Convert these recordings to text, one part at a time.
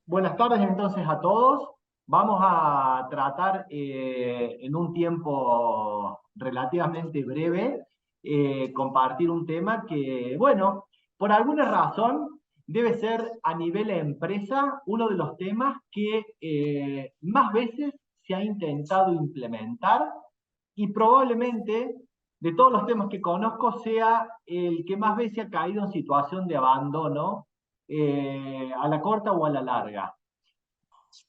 Buenas tardes entonces a todos. Vamos a tratar en un tiempo relativamente breve, compartir un tema que, bueno, por alguna razón debe ser a nivel empresa uno de los temas que más veces se ha intentado implementar y probablemente de todos los temas que conozco sea el que más veces ha caído en situación de abandono, a la corta o a la larga.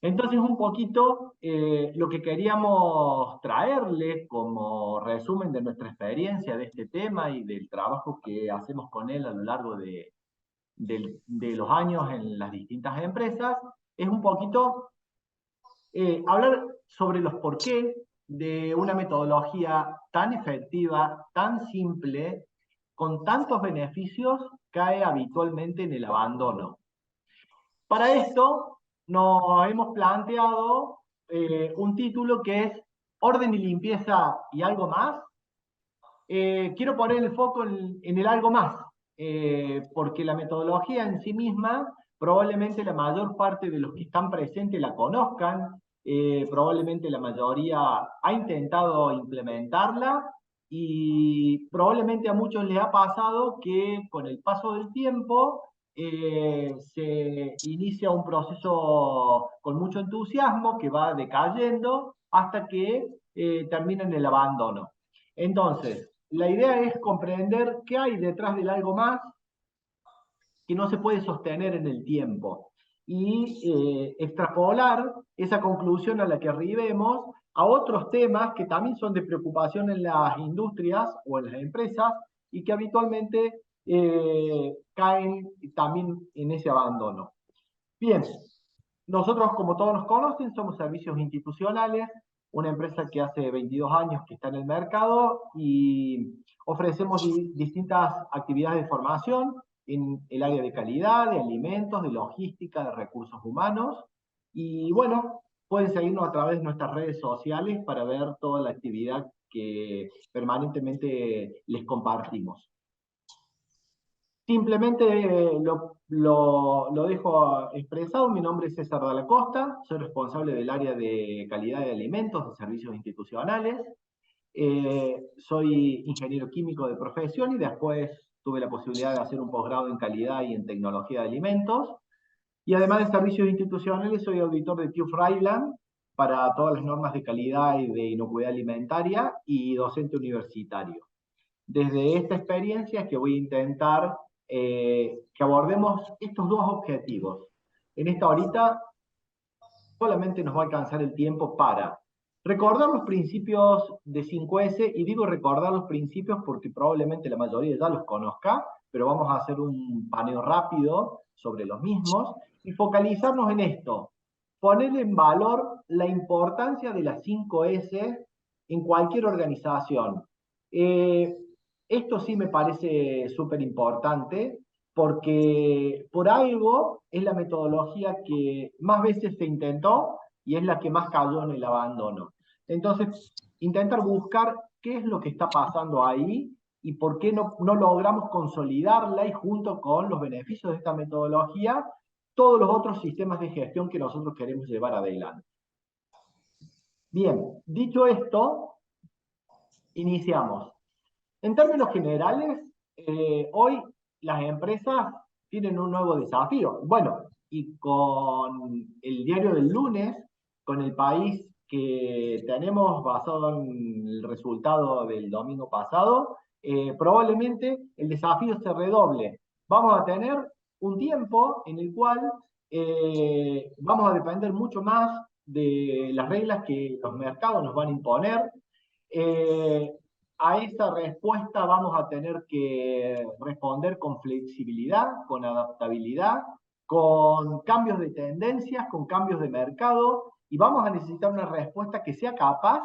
Entonces, un poquito lo que queríamos traerles como resumen de nuestra experiencia de este tema y del trabajo que hacemos con él a lo largo de los años en las distintas empresas, es un poquito hablar sobre los porqués de una metodología tan efectiva, tan simple, con tantos beneficios, cae habitualmente en el abandono. Para esto nos hemos planteado un título que es Orden y limpieza y algo más. Quiero poner el foco en el algo más, porque la metodología en sí misma, probablemente la mayor parte de los que están presentes la conozcan, probablemente la mayoría ha intentado implementarla y probablemente a muchos les ha pasado que con el paso del tiempo se inicia un proceso con mucho entusiasmo que va decayendo hasta que termina en el abandono. Entonces, la idea es comprender qué hay detrás del algo más que no se puede sostener en el tiempo y extrapolar esa conclusión a la que arribemos a otros temas que también son de preocupación en las industrias o en las empresas y que habitualmente caen también en ese abandono. Bien, nosotros, como todos nos conocen, somos servicios institucionales, una empresa que hace 22 años que está en el mercado y ofrecemos distintas actividades de formación en el área de calidad, de alimentos, de logística, de recursos humanos. Y bueno, pueden seguirnos a través de nuestras redes sociales para ver toda la actividad que permanentemente les compartimos. Simplemente lo dejo expresado. Mi nombre es César Dalla Costa, soy responsable del área de calidad de alimentos de servicios institucionales. Soy ingeniero químico de profesión y después tuve la posibilidad de hacer un posgrado en calidad y en tecnología de alimentos. Y además de servicios institucionales, soy auditor de TÜV Rheinland para todas las normas de calidad y de inocuidad alimentaria y docente universitario. Desde esta experiencia es que voy a intentar que abordemos estos dos objetivos. En esta horita solamente nos va a alcanzar el tiempo para recordar los principios de 5S, y digo recordar los principios porque probablemente la mayoría ya los conozca, pero vamos a hacer un paneo rápido sobre los mismos y focalizarnos en esto, poner en valor la importancia de las 5S en cualquier organización. Eh, Esto sí me parece súper importante porque por algo es la metodología que más veces se intentó y es la que más cayó en el abandono. Entonces, intentar buscar qué es lo que está pasando ahí y por qué no logramos consolidarla y junto con los beneficios de esta metodología, todos los otros sistemas de gestión que nosotros queremos llevar adelante. Bien, dicho esto, iniciamos. En términos generales, hoy las empresas tienen un nuevo desafío. Bueno, y con el diario del lunes, con el país que tenemos basado en el resultado del domingo pasado, probablemente el desafío se redoble. Vamos a tener un tiempo en el cual vamos a depender mucho más de las reglas que los mercados nos van a imponer. Eh, a esa respuesta vamos a tener que responder con flexibilidad, con adaptabilidad, con cambios de tendencias, con cambios de mercado, y vamos a necesitar una respuesta que sea capaz,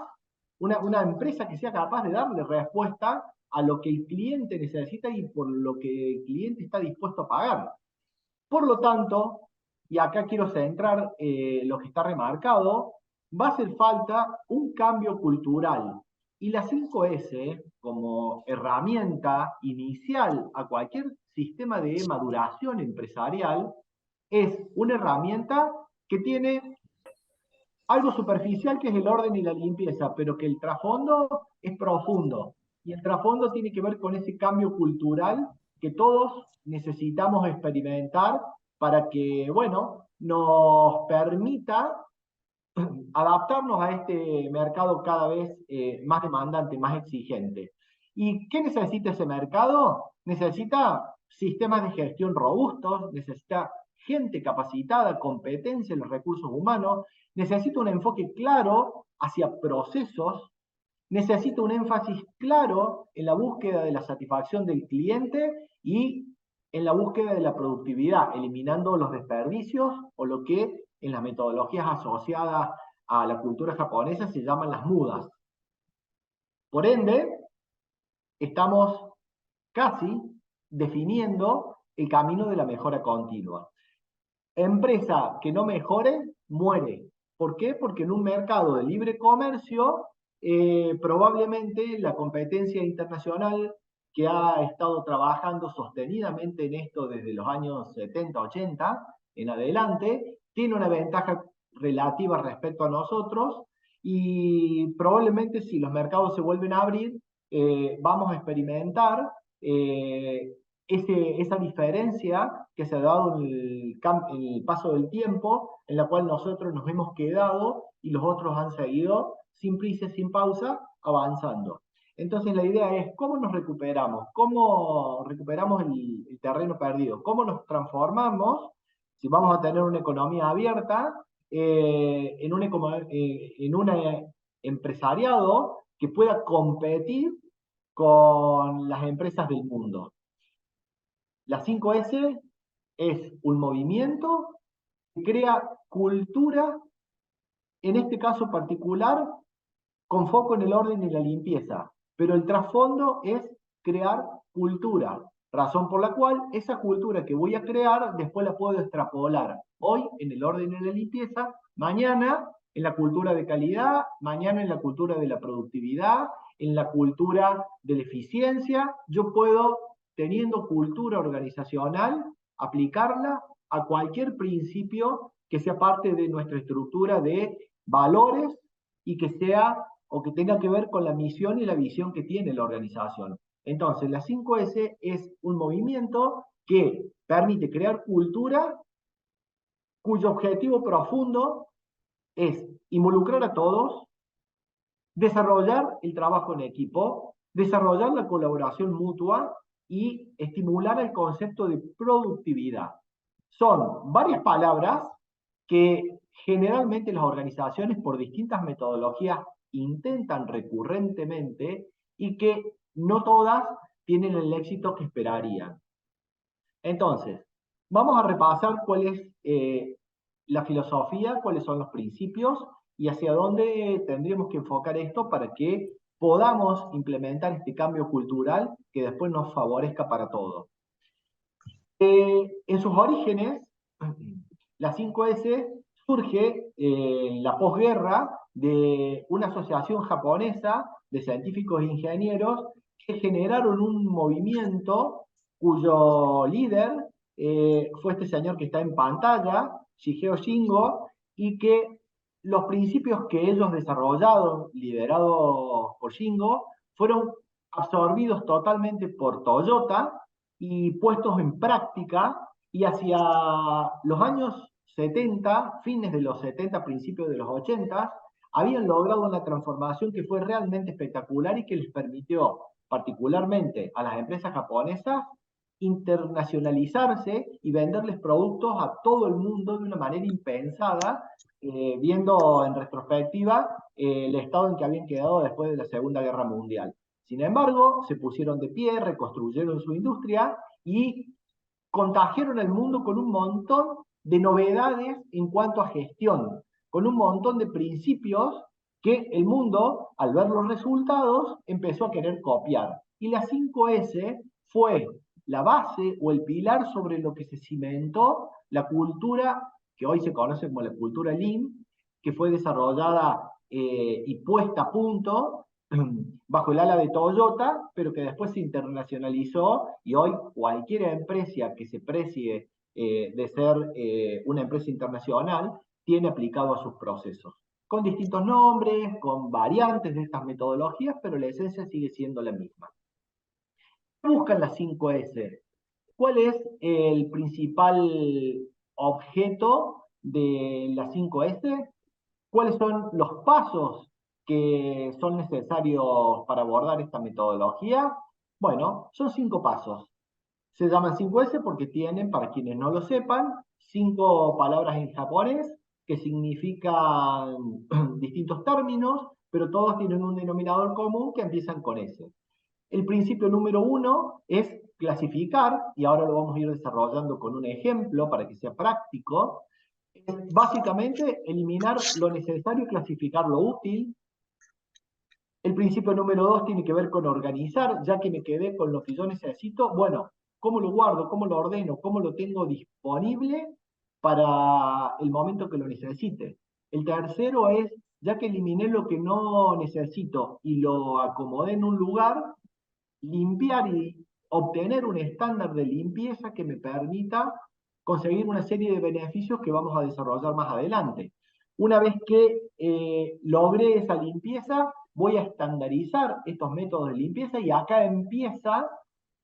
una empresa que sea capaz de darle respuesta a lo que el cliente necesita y por lo que el cliente está dispuesto a pagar. Por lo tanto, y acá quiero centrar lo que está remarcado, va a hacer falta un cambio cultural. Y la 5S, como herramienta inicial a cualquier sistema de maduración empresarial, es una herramienta que tiene algo superficial que es el orden y la limpieza, pero que el trasfondo es profundo. Y el trasfondo tiene que ver con ese cambio cultural que todos necesitamos experimentar para que, bueno, nos permita adaptarnos a este mercado cada vez más demandante, más exigente. ¿Y qué necesita ese mercado? Necesita sistemas de gestión robustos, necesita gente capacitada, competencia en los recursos humanos, necesita un enfoque claro hacia procesos, necesita un énfasis claro en la búsqueda de la satisfacción del cliente y en la búsqueda de la productividad, eliminando los desperdicios o lo que en las metodologías asociadas a la cultura japonesa se llaman las mudas. Por ende, estamos casi definiendo el camino de la mejora continua. Empresa que no mejore, muere. ¿Por qué? Porque en un mercado de libre comercio, probablemente la competencia internacional que ha estado trabajando sostenidamente en esto desde los años 70, 80 en adelante, tiene una ventaja relativa respecto a nosotros y probablemente si los mercados se vuelven a abrir, vamos a experimentar esa diferencia que se ha dado en el paso del tiempo, en la cual nosotros nos hemos quedado y los otros han seguido sin prisa, sin pausa, avanzando. Entonces la idea es cómo nos recuperamos, cómo recuperamos el terreno perdido, cómo nos transformamos, si vamos a tener una economía abierta, en un empresariado que pueda competir con las empresas del mundo. La 5S es un movimiento que crea cultura, en este caso particular, con foco en el orden y la limpieza. Pero el trasfondo es crear cultura, razón por la cual esa cultura que voy a crear después la puedo extrapolar. Hoy en el orden y la limpieza, mañana en la cultura de calidad, mañana en la cultura de la productividad, en la cultura de la eficiencia. Yo puedo, teniendo cultura organizacional, aplicarla a cualquier principio que sea parte de nuestra estructura de valores y que sea o que tenga que ver con la misión y la visión que tiene la organización. Entonces, la 5S es un movimiento que permite crear cultura cuyo objetivo profundo es involucrar a todos, desarrollar el trabajo en equipo, desarrollar la colaboración mutua y estimular el concepto de productividad. Son varias palabras que generalmente las organizaciones por distintas metodologías intentan recurrentemente y que no todas tienen el éxito que esperarían. Entonces, vamos a repasar cuál es la filosofía, cuáles son los principios y hacia dónde tendríamos que enfocar esto para que podamos implementar este cambio cultural que después nos favorezca para todos. En sus orígenes, la 5S surge en la posguerra de una asociación japonesa de científicos e ingenieros que generaron un movimiento cuyo líder fue este señor que está en pantalla, Shigeo Shingo, y que los principios que ellos desarrollaron, liderados por Shingo, fueron absorbidos totalmente por Toyota y puestos en práctica, y hacia los años 70, fines de los 70, principios de los 80, habían logrado una transformación que fue realmente espectacular y que les permitió, particularmente a las empresas japonesas, internacionalizarse y venderles productos a todo el mundo de una manera impensada, viendo en retrospectiva el estado en que habían quedado después de la Segunda Guerra Mundial. Sin embargo, se pusieron de pie, reconstruyeron su industria y contagiaron al mundo con un montón de novedades en cuanto a gestión, con un montón de principios que el mundo, al ver los resultados, empezó a querer copiar. Y la 5S fue la base o el pilar sobre lo que se cimentó la cultura que hoy se conoce como la cultura Lean, que fue desarrollada y puesta a punto bajo el ala de Toyota, pero que después se internacionalizó y hoy cualquier empresa que se precie de ser una empresa internacional, tiene aplicado a sus procesos. Con distintos nombres, con variantes de estas metodologías, pero la esencia sigue siendo la misma. ¿Qué buscan las 5S? ¿Cuál es el principal objeto de las 5S? ¿Cuáles son los pasos que son necesarios para abordar esta metodología? Bueno, son 5 pasos. Se llaman 5S porque tienen, para quienes no lo sepan, 5 palabras en japonés que significan distintos términos, pero todos tienen un denominador común que empiezan con S. El principio número 1 es clasificar, y ahora lo vamos a ir desarrollando con un ejemplo para que sea práctico. Básicamente, eliminar lo necesario y clasificar lo útil. El principio número 2 tiene que ver con organizar, ya que me quedé con lo que yo necesito. Bueno, ¿cómo lo guardo? ¿Cómo lo ordeno? ¿Cómo lo tengo disponible para el momento que lo necesite? El tercero es, ya que eliminé lo que no necesito y lo acomodé en un lugar, limpiar y obtener un estándar de limpieza que me permita conseguir una serie de beneficios que vamos a desarrollar más adelante. Una vez que logré esa limpieza, voy a estandarizar estos métodos de limpieza y acá empieza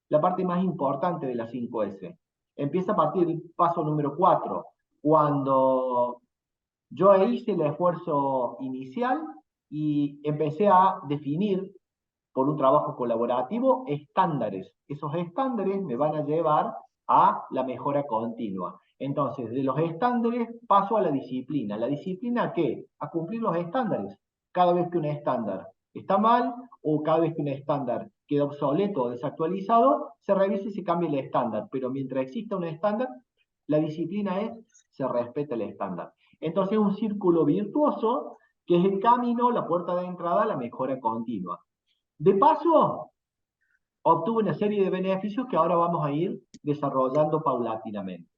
la parte más importante de las 5S. Empieza a partir del paso número 4, cuando yo hice el esfuerzo inicial y empecé a definir por un trabajo colaborativo estándares. Esos estándares me van a llevar a la mejora continua. Entonces, de los estándares paso a la disciplina. ¿La disciplina qué? A cumplir los estándares. Cada vez que un estándar está mal o cada vez que un estándar queda obsoleto o desactualizado, se revisa y se cambia el estándar. Pero mientras exista un estándar, la disciplina es, se respeta el estándar. Entonces es un círculo virtuoso que es el camino, la puerta de entrada a la mejora continua. De paso, obtuve una serie de beneficios que ahora vamos a ir desarrollando paulatinamente.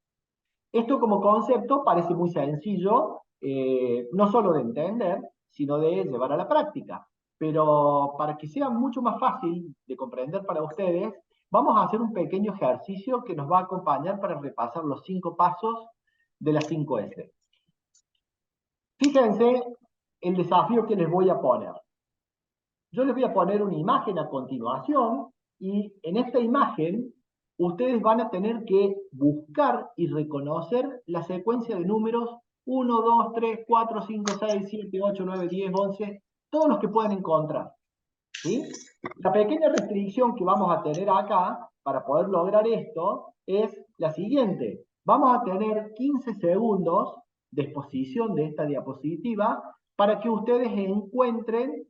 Esto como concepto parece muy sencillo, no solo de entender, sino de llevar a la práctica. Pero para que sea mucho más fácil de comprender para ustedes, vamos a hacer un pequeño ejercicio que nos va a acompañar para repasar los 5 pasos de las 5S. Fíjense el desafío que les voy a poner. Yo les voy a poner una imagen a continuación y en esta imagen ustedes van a tener que buscar y reconocer la secuencia de números 1, 2, 3, 4, 5, 6, 7, 8, 9, 10, 11, todos los que puedan encontrar. ¿Sí? La pequeña restricción que vamos a tener acá para poder lograr esto es la siguiente. Vamos a tener 15 segundos de exposición de esta diapositiva para que ustedes encuentren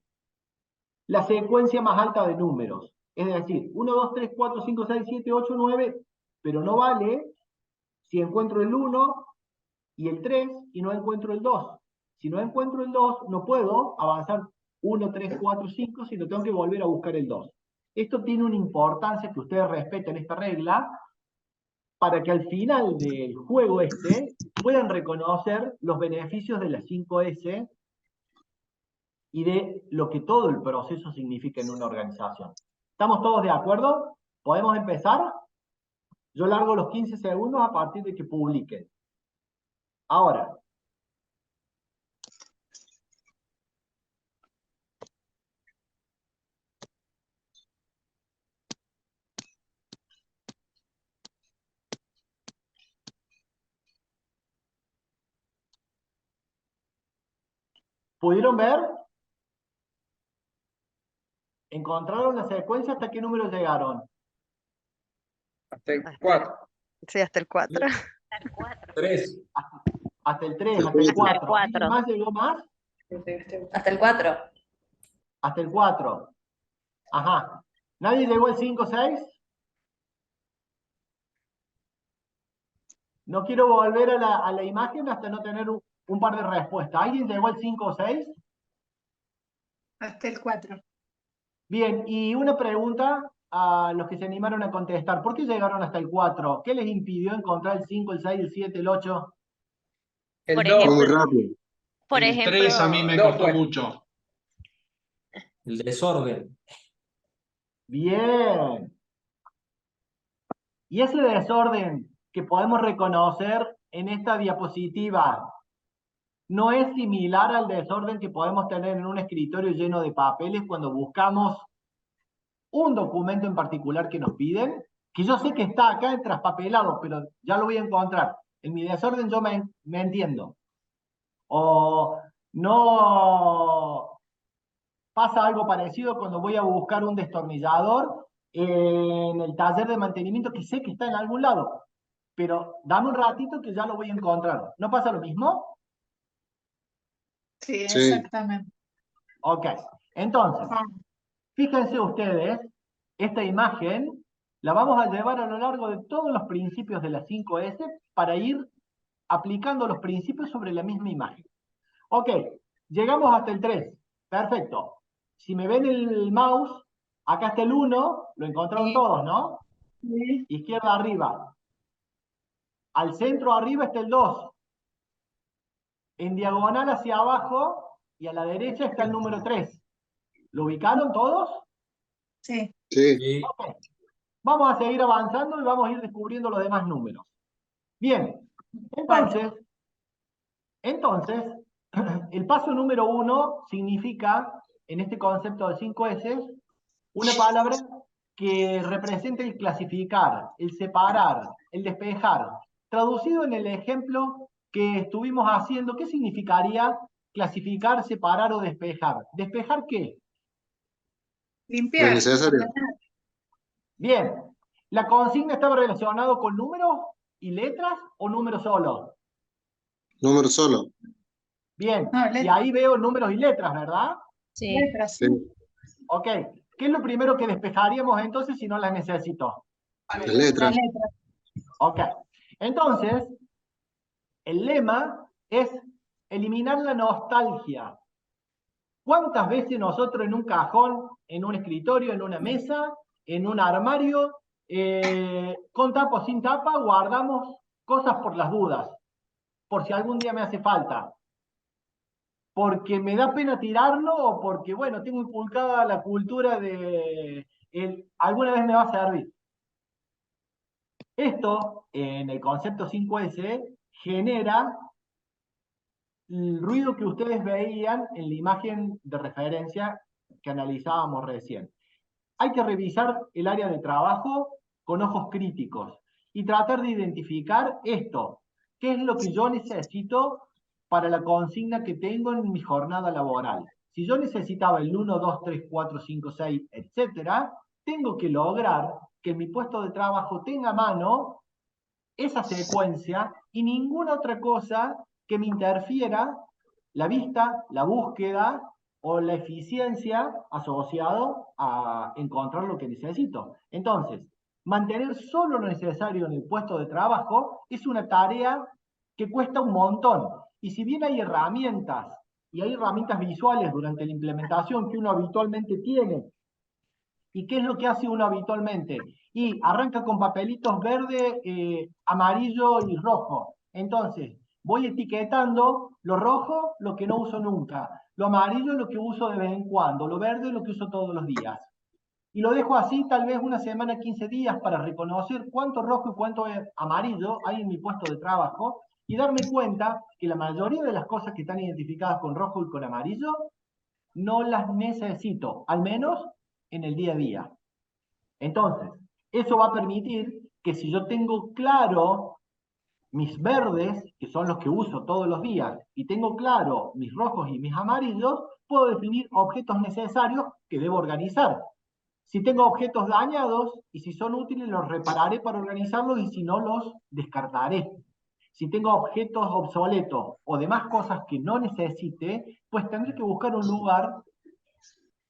la secuencia más alta de números. Es decir, 1, 2, 3, 4, 5, 6, 7, 8, 9, pero no vale si encuentro el 1 y el 3 y no encuentro el 2. Si no encuentro el 2, no puedo avanzar 1, 3, 4, 5, sino tengo que volver a buscar el 2. Esto tiene una importancia que ustedes respeten esta regla para que al final del juego puedan reconocer los beneficios de las 5S y de lo que todo el proceso significa en una organización. ¿Estamos todos de acuerdo? ¿Podemos empezar? Yo largo los 15 segundos a partir de que publiquen. Ahora. ¿Pudieron ver? ¿Encontraron la secuencia? ¿Hasta qué número llegaron? Hasta el 4. Sí, hasta el 4. 3. Hasta el 3, hasta el 4. ¿Alguien más llegó más? Hasta el 4. Hasta el 4. Ajá. ¿Nadie llegó al 5, 6? No quiero volver a la imagen hasta no tener un par de respuestas. ¿Alguien llegó al 5 o 6? Hasta el 4. Bien, y una pregunta a los que se animaron a contestar. ¿Por qué llegaron hasta el 4? ¿Qué les impidió encontrar el 5, el 6, el 7, el 8? El Por 2. ejemplo, Muy rápido. Por El ejemplo, 3 a mí me No costó fue. mucho. El desorden. Bien. ¿Y ese desorden que podemos reconocer en esta diapositiva no es similar al desorden que podemos tener en un escritorio lleno de papeles cuando buscamos un documento en particular que nos piden, que yo sé que está acá en traspapelado, pero ya lo voy a encontrar. En mi desorden yo me entiendo. O no pasa algo parecido cuando voy a buscar un destornillador en el taller de mantenimiento que sé que está en algún lado, pero dame un ratito que ya lo voy a encontrar. ¿No pasa lo mismo? Sí, Sí. exactamente. Ok, entonces, fíjense ustedes, esta imagen la vamos a llevar a lo largo de todos los principios de las 5S para ir aplicando los principios sobre la misma imagen. Ok, llegamos hasta el 3. Perfecto. Si me ven el mouse, acá está el 1, lo encontraron Sí. todos, ¿no? Sí. Izquierda arriba. Al centro arriba está el 2. En diagonal hacia abajo y a la derecha está el número 3. ¿Lo ubicaron todos? Sí. Sí. Sí. Ok. Vamos a seguir avanzando y vamos a ir descubriendo los demás números. Bien, entonces, el paso número 1 significa, en este concepto de 5S, una palabra que representa el clasificar, el separar, el despejar. Traducido en el ejemplo que estuvimos haciendo, ¿qué significaría clasificar, separar o despejar? ¿Despejar qué? Lo Limpiar. innecesario. Bien, ¿la consigna estaba relacionada con números y letras o números solo? Número solo. Bien, No, y letras. ahí veo números y letras, ¿verdad? Sí. Letras, Sí. sí. Ok, ¿qué es lo primero que despejaríamos entonces si no las necesito? Las Las letras. letras. Ok, entonces, el lema es eliminar la nostalgia. ¿Cuántas veces nosotros en un cajón, en un escritorio, en una mesa, en un armario, con tapa o sin tapa, guardamos cosas por las dudas? Por si algún día me hace falta. Porque me da pena tirarlo o porque, bueno, tengo inculcada la cultura de alguna vez me va a servir. Esto, en el concepto 5S, genera el ruido que ustedes veían en la imagen de referencia que analizábamos recién. Hay que revisar el área de trabajo con ojos críticos y tratar de identificar esto. ¿Qué es lo que yo necesito para la consigna que tengo en mi jornada laboral? Si yo necesitaba el 1, 2, 3, 4, 5, 6, etc., tengo que lograr que mi puesto de trabajo tenga a mano esa secuencia y ninguna otra cosa que me interfiera la vista, la búsqueda o la eficiencia asociado a encontrar lo que necesito. Entonces, mantener solo lo necesario en el puesto de trabajo es una tarea que cuesta un montón. Y si bien hay herramientas, y hay herramientas visuales durante la implementación que uno habitualmente tiene, ¿y qué es lo que hace uno habitualmente? Y arranca con papelitos verde, amarillo y rojo. Entonces, voy etiquetando lo rojo, lo que no uso nunca, lo amarillo, lo que uso de vez en cuando, lo verde, lo que uso todos los días. Y lo dejo así tal vez una semana, 15 días para reconocer cuánto rojo y cuánto amarillo hay en mi puesto de trabajo y darme cuenta que la mayoría de las cosas que están identificadas con rojo y con amarillo no las necesito, al menos en el día a día. Entonces, eso va a permitir que si yo tengo claro mis verdes, que son los que uso todos los días, y tengo claro mis rojos y mis amarillos, puedo definir objetos necesarios que debo organizar. Si tengo objetos dañados y si son útiles, los repararé para organizarlos y si no, los descartaré. Si tengo objetos obsoletos o demás cosas que no necesite, pues tendré que buscar un lugar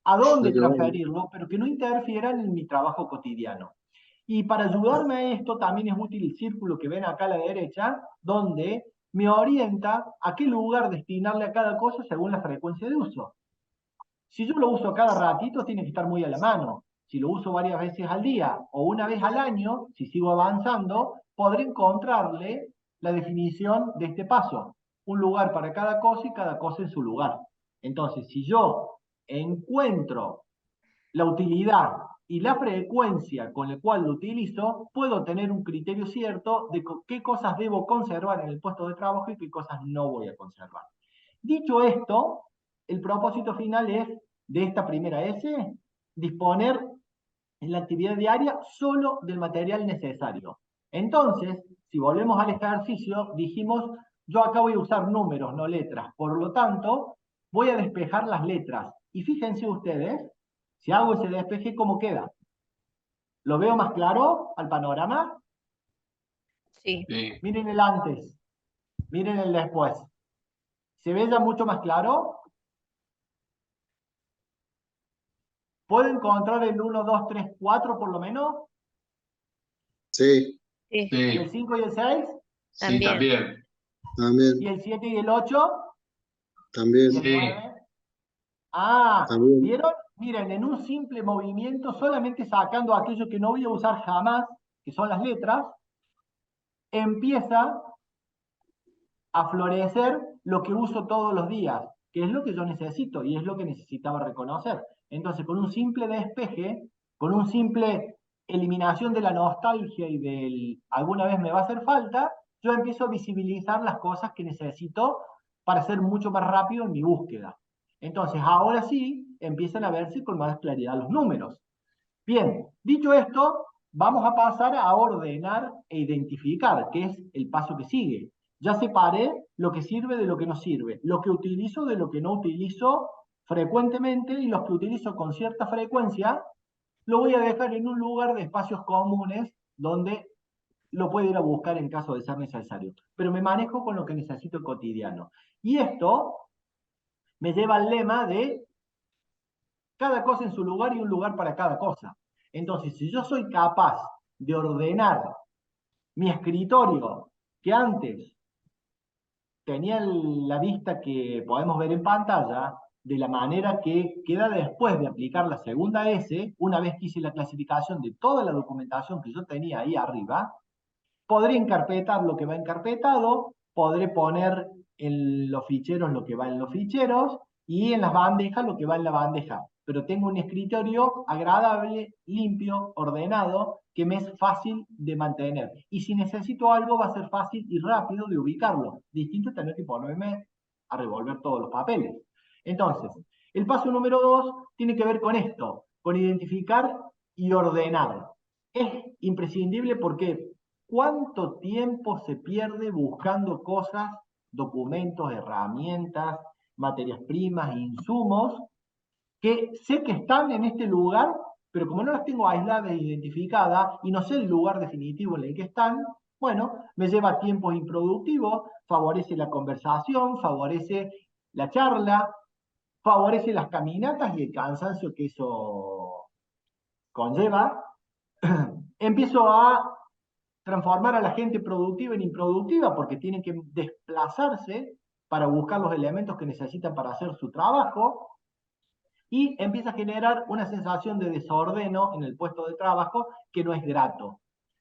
a dónde transferirlo, pero que no interfieran en mi trabajo cotidiano. Y para ayudarme a esto también es útil el círculo que ven acá a la derecha, donde me orienta a qué lugar destinarle a cada cosa según la frecuencia de uso. Si yo lo uso cada ratito, tiene que estar muy a la mano. Si lo uso varias veces al día o una vez al año, si sigo avanzando, podré encontrarle la definición de este paso. Un lugar para cada cosa y cada cosa en su lugar. Entonces, si yo encuentro la utilidad y la frecuencia con la cual lo utilizo, puedo tener un criterio cierto de qué cosas debo conservar en el puesto de trabajo y qué cosas no voy a conservar. Dicho esto, el propósito final es, de esta primera S, disponer en la actividad diaria solo del material necesario. Entonces, si volvemos al ejercicio, dijimos, yo acá voy a usar números, no letras. Por lo tanto, voy a despejar las letras. Y fíjense ustedes, si hago ese despeje, ¿cómo queda? ¿Lo veo más claro al panorama? Sí. Sí. Miren el antes, miren el después. ¿Se ve ya mucho más claro? ¿Puedo encontrar el 1, 2, 3, 4 por lo menos? Sí, Sí. ¿Y el 5 y el 6? sí, También. también, ¿Y el 7 y el 8? también, ¿Y el 9? Ah, también. ¿vieron? Miren, en un simple movimiento, solamente sacando aquello que no voy a usar jamás, que son las letras, empieza a florecer lo que uso todos los días, que es lo que yo necesito y es lo que necesitaba reconocer. Entonces, con un simple despeje, con un simple eliminación de la nostalgia y del alguna vez me va a hacer falta, yo empiezo a visibilizar las cosas que necesito para ser mucho más rápido en mi búsqueda. Entonces, ahora sí, empiezan a verse con más claridad los números. Bien, dicho esto, vamos a pasar a ordenar e identificar, que es el paso que sigue. Ya separé lo que sirve de lo que no sirve, lo que utilizo de lo que no utilizo frecuentemente y los que utilizo con cierta frecuencia, lo voy a dejar en un lugar de espacios comunes donde lo puedo ir a buscar en caso de ser necesario. Pero me manejo con lo que necesito cotidiano. Y esto me lleva al lema de cada cosa en su lugar y un lugar para cada cosa. Entonces, si yo soy capaz de ordenar mi escritorio, que antes tenía la vista que podemos ver en pantalla, de la manera que queda después de aplicar la segunda S, una vez que hice la clasificación de toda la documentación que yo tenía ahí arriba, podré encarpetar lo que va encarpetado, podré poner en los ficheros lo que va en los ficheros y en las bandejas lo que va en la bandeja. Pero tengo un escritorio agradable, limpio, ordenado, que me es fácil de mantener. Y si necesito algo, va a ser fácil y rápido de ubicarlo. Distinto a tener que ponerme a revolver todos los papeles. Entonces, el paso número 2 tiene que ver con esto, con identificar y ordenar. Es imprescindible porque ¿cuánto tiempo se pierde buscando cosas, documentos, herramientas, materias primas, insumos, que sé que están en este lugar, pero como no las tengo aisladas e identificadas y no sé el lugar definitivo en el que están, bueno, me lleva tiempos improductivos, favorece la conversación, favorece la charla, favorece las caminatas y el cansancio que eso conlleva. Empiezo a transformar a la gente productiva en improductiva porque tienen que desplazarse para buscar los elementos que necesitan para hacer su trabajo y empieza a generar una sensación de desordeno en el puesto de trabajo que no es grato.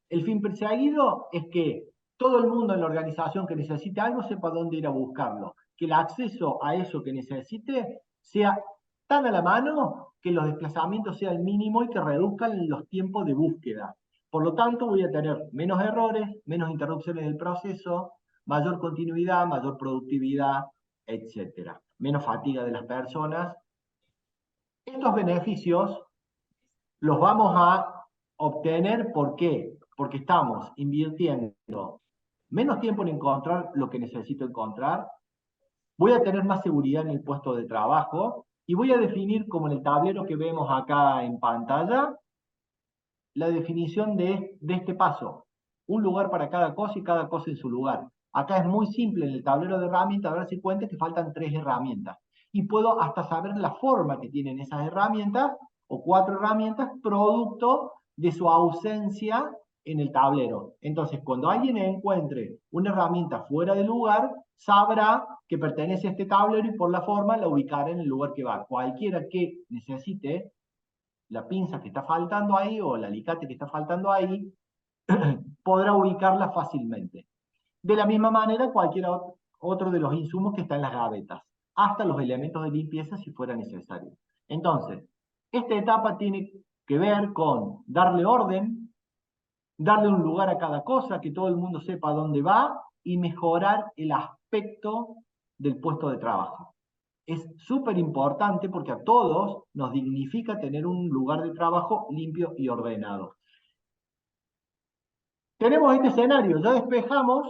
El fin perseguido es que todo el mundo en la organización que necesite algo sepa dónde ir a buscarlo, que el acceso a eso que necesite sea tan a la mano que los desplazamientos sean mínimos y que reduzcan los tiempos de búsqueda. Por lo tanto, voy a tener menos errores, menos interrupciones del proceso, mayor continuidad, mayor productividad, etc. Menos fatiga de las personas. Estos beneficios los vamos a obtener, ¿por qué? Porque estamos invirtiendo menos tiempo en encontrar lo que necesito encontrar, voy a tener más seguridad en el puesto de trabajo y voy a definir, como en el tablero que vemos acá en pantalla, la definición de este paso. Un lugar para cada cosa y cada cosa en su lugar. Acá es muy simple en el tablero de herramientas, darse cuenta que faltan 3 herramientas. Y puedo hasta saber la forma que tienen esas herramientas, o 4 herramientas, producto de su ausencia en el tablero. Entonces, cuando alguien encuentre una herramienta fuera de lugar, sabrá que pertenece a este tablero y por la forma la ubicará en el lugar que va. Cualquiera que necesite la pinza que está faltando ahí o el alicate que está faltando ahí, podrá ubicarla fácilmente. De la misma manera, cualquier otro de los insumos que está en las gavetas, hasta los elementos de limpieza si fuera necesario. Entonces, esta etapa tiene que ver con darle orden, darle un lugar a cada cosa, que todo el mundo sepa dónde va y mejorar el aspecto del puesto de trabajo. Es súper importante porque a todos nos dignifica tener un lugar de trabajo limpio y ordenado. Tenemos este escenario, ya despejamos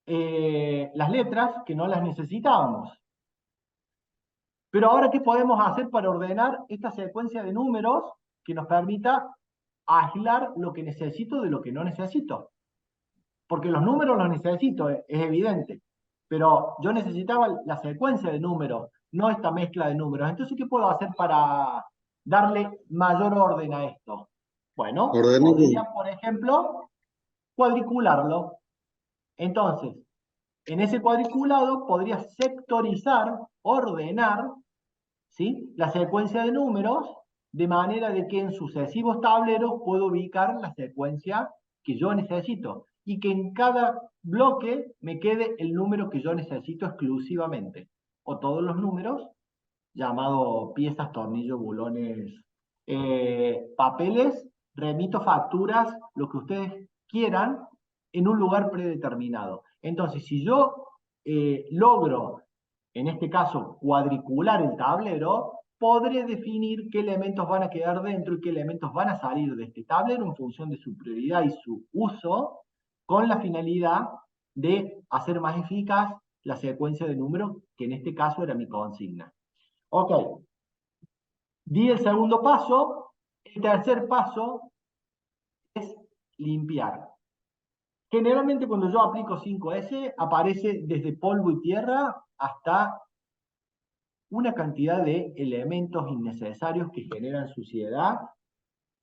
las letras que no las necesitábamos. Pero ahora, ¿qué podemos hacer para ordenar esta secuencia de números que nos permita aislar lo que necesito de lo que no necesito? Porque los números los necesito, es evidente. Pero yo necesitaba la secuencia de números, no esta mezcla de números. Entonces, ¿qué puedo hacer para darle mayor orden a esto? Bueno, Ordenarlo. podría, por ejemplo, cuadricularlo. Entonces, en ese cuadriculado podría sectorizar, ordenar, ¿sí?, la secuencia de números, de manera de que en sucesivos tableros puedo ubicar la secuencia que yo necesito y que en cada bloque me quede el número que yo necesito exclusivamente, o todos los números, llamado piezas, tornillos, bulones, papeles, remito, facturas, lo que ustedes quieran, en un lugar predeterminado. Entonces, si yo logro, en este caso, cuadricular el tablero, podré definir qué elementos van a quedar dentro y qué elementos van a salir de este tablero en función de su prioridad y su uso, con la finalidad de hacer más eficaz la secuencia de números, que en este caso era mi consigna. Ok, di el segundo paso. El tercer paso es limpiar. Generalmente cuando yo aplico 5S aparece desde polvo y tierra hasta una cantidad de elementos innecesarios que generan suciedad,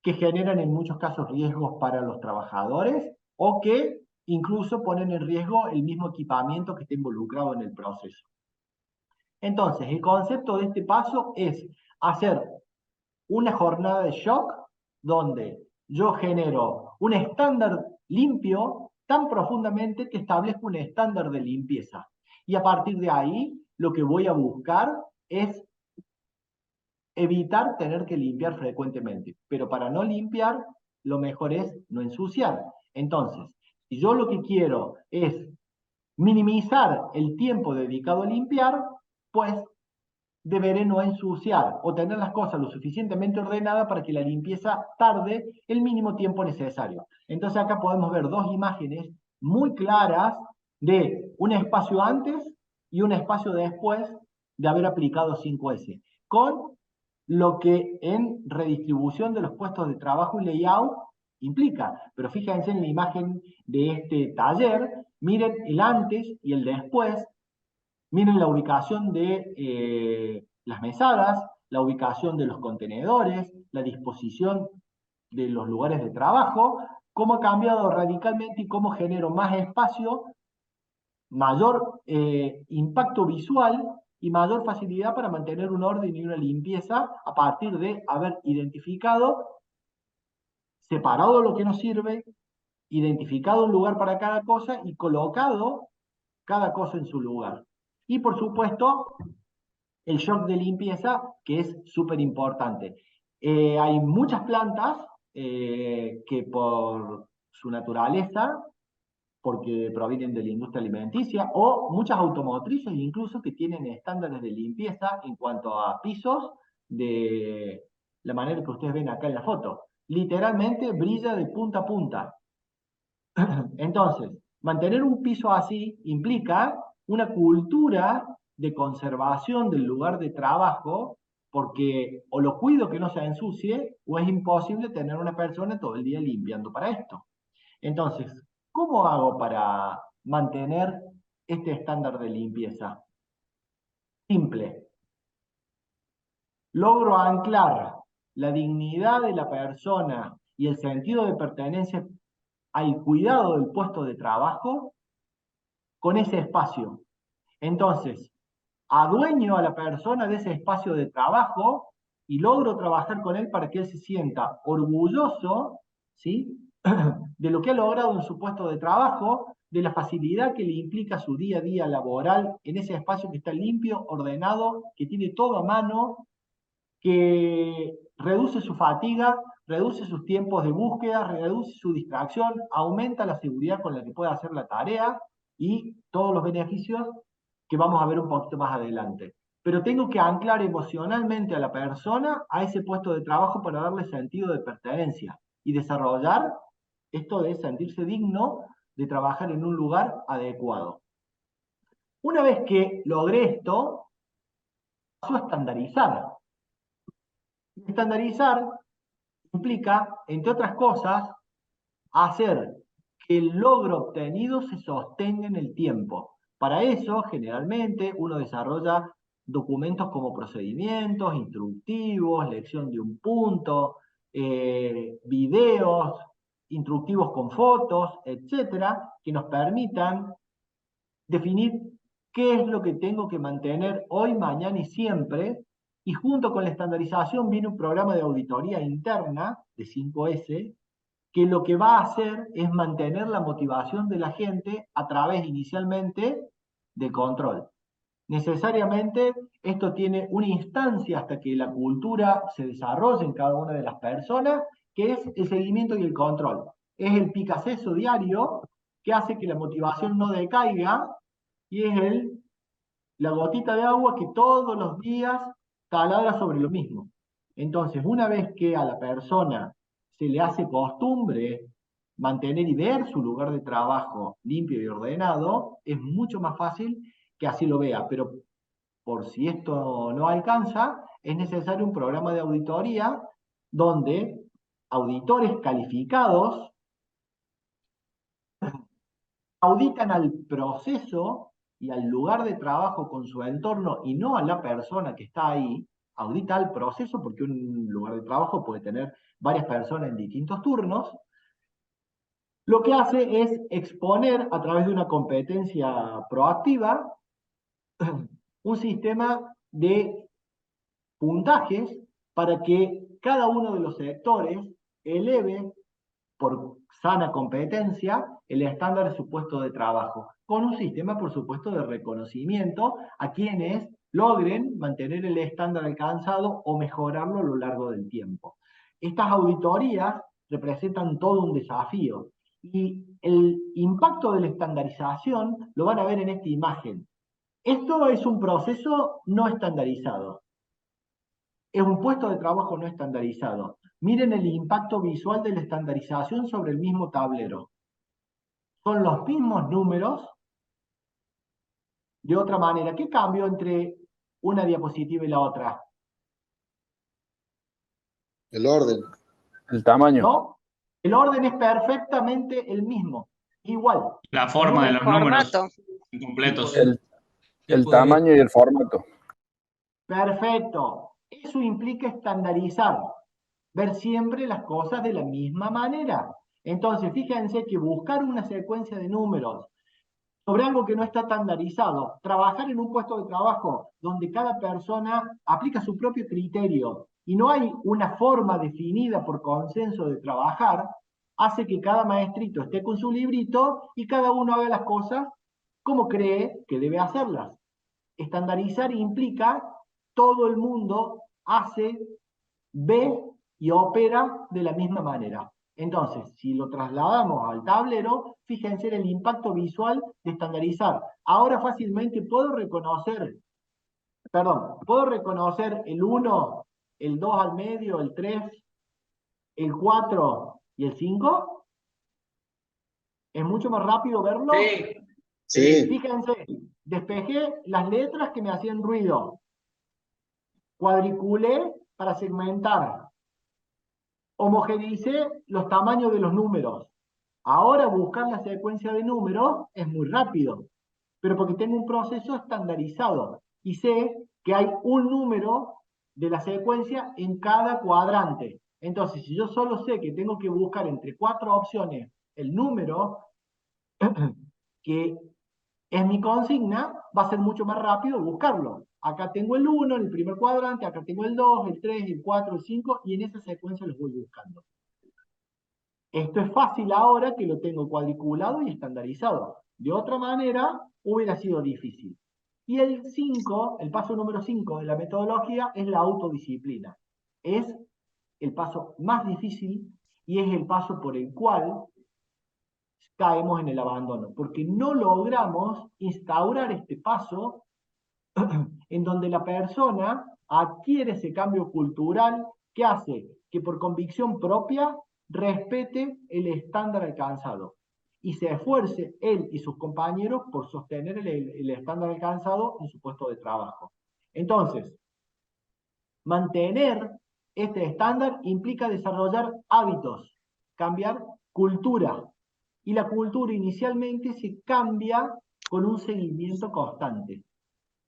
que generan en muchos casos riesgos para los trabajadores o que incluso ponen en riesgo el mismo equipamiento que está involucrado en el proceso. Entonces, el concepto de este paso es hacer una jornada de shock donde yo genero un estándar limpio tan profundamente que establezco un estándar de limpieza. Y a partir de ahí, lo que voy a buscar es evitar tener que limpiar frecuentemente. Pero para no limpiar, lo mejor es no ensuciar. Entonces, si yo lo que quiero es minimizar el tiempo dedicado a limpiar, pues deberé no ensuciar o tener las cosas lo suficientemente ordenadas para que la limpieza tarde el mínimo tiempo necesario. Entonces acá podemos ver dos imágenes muy claras de un espacio antes y un espacio después de haber aplicado 5S, con lo que en redistribución de los puestos de trabajo y layout implica. Pero fíjense en la imagen de este taller, miren el antes y el después. Miren la ubicación de las mesadas, la ubicación de los contenedores, la disposición de los lugares de trabajo, cómo ha cambiado radicalmente y cómo genero más espacio, mayor impacto visual y mayor facilidad para mantener un orden y una limpieza a partir de haber identificado, separado lo que nos sirve, identificado un lugar para cada cosa y colocado cada cosa en su lugar. Y por supuesto, el shock de limpieza, que es súper importante. Hay muchas plantas que por su naturaleza, porque provienen de la industria alimenticia, o muchas automotrices incluso que tienen estándares de limpieza en cuanto a pisos, de la manera que ustedes ven acá en la foto. Literalmente brilla de punta a punta. Entonces, mantener un piso así implica una cultura de conservación del lugar de trabajo, porque o lo cuido que no se ensucie, o es imposible tener una persona todo el día limpiando para esto. Entonces, ¿cómo hago para mantener este estándar de limpieza? Simple. Logro anclar la dignidad de la persona y el sentido de pertenencia al cuidado del puesto de trabajo con ese espacio. Entonces, adueño a la persona de ese espacio de trabajo y logro trabajar con él para que él se sienta orgulloso, ¿sí?, de lo que ha logrado en su puesto de trabajo, de la facilidad que le implica su día a día laboral en ese espacio que está limpio, ordenado, que tiene todo a mano, que reduce su fatiga, reduce sus tiempos de búsqueda, reduce su distracción, aumenta la seguridad con la que puede hacer la tarea y todos los beneficios que vamos a ver un poquito más adelante. Pero tengo que anclar emocionalmente a la persona a ese puesto de trabajo para darle sentido de pertenencia y desarrollar esto de sentirse digno de trabajar en un lugar adecuado. Una vez que logré esto, paso a estandarizar. Estandarizar implica, entre otras cosas, hacer que el logro obtenido se sostenga en el tiempo. Para eso, generalmente, uno desarrolla documentos como procedimientos, instructivos, lección de un punto, videos, instructivos con fotos, etcétera, que nos permitan definir qué es lo que tengo que mantener hoy, mañana y siempre. Y junto con la estandarización viene un programa de auditoría interna de 5S, que lo que va a hacer es mantener la motivación de la gente a través inicialmente del control. Necesariamente esto tiene una instancia hasta que la cultura se desarrolle en cada una de las personas, que es el seguimiento y el control. Es el picaceso diario que hace que la motivación no decaiga y es la gotita de agua que todos los días taladra sobre lo mismo. Entonces, una vez que a la persona se le hace costumbre mantener y ver su lugar de trabajo limpio y ordenado, es mucho más fácil que así lo vea. Pero por si esto no alcanza, es necesario un programa de auditoría donde auditores calificados auditan al proceso y al lugar de trabajo con su entorno y no a la persona que está ahí, audita al proceso porque un lugar de trabajo puede tener varias personas en distintos turnos. Lo que hace es exponer a través de una competencia proactiva un sistema de puntajes para que cada uno de los sectores eleve por sana competencia el estándar de su puesto de trabajo, con un sistema, por supuesto, de reconocimiento a quienes logren mantener el estándar alcanzado o mejorarlo a lo largo del tiempo. Estas auditorías representan todo un desafío y el impacto de la estandarización lo van a ver en esta imagen. Esto es un proceso no estandarizado. Es un puesto de trabajo no estandarizado. Miren el impacto visual de la estandarización sobre el mismo tablero. Son los mismos números de otra manera. ¿Qué cambio entre una diapositiva y la otra? El orden. El tamaño. ¿No? El orden es perfectamente el mismo, igual. La forma de El los números formato. incompletos. El tamaño y el formato. Perfecto. Eso implica estandarizar, ver siempre las cosas de la misma manera. Entonces, fíjense que buscar una secuencia de números sobre algo que no está estandarizado, trabajar en un puesto de trabajo donde cada persona aplica su propio criterio y no hay una forma definida por consenso de trabajar, hace que cada maestrito esté con su librito y cada uno haga las cosas como cree que debe hacerlas. Estandarizar implica todo el mundo hace, ve y opera de la misma manera. Entonces, si lo trasladamos al tablero, fíjense en el impacto visual de estandarizar. Ahora fácilmente puedo reconocer el 1, el 2 al medio, el 3, el 4 y el 5. ¿Es mucho más rápido verlo? Sí. Sí. Fíjense, despejé las letras que me hacían ruido. Cuadriculé para segmentar. Homogeneicé los tamaños de los números. Ahora buscar la secuencia de números es muy rápido, pero porque tengo un proceso estandarizado y sé que hay un número de la secuencia en cada cuadrante. Entonces, si yo solo sé que tengo que buscar entre 4 opciones el número que es mi consigna, va a ser mucho más rápido buscarlo. Acá tengo el 1 en el primer cuadrante, acá tengo el 2, el 3, el 4, el 5, y en esa secuencia los voy buscando. Esto es fácil ahora que lo tengo cuadriculado y estandarizado. De otra manera, hubiera sido difícil. Y el paso número 5 de la metodología es la autodisciplina. Es el paso más difícil y es el paso por el cual caemos en el abandono, porque no logramos instaurar este paso en donde la persona adquiere ese cambio cultural que hace que por convicción propia respete el estándar alcanzado y se esfuerce él y sus compañeros por sostener el estándar alcanzado en su puesto de trabajo. Entonces, mantener este estándar implica desarrollar hábitos, cambiar cultura. Y la cultura inicialmente se cambia con un seguimiento constante.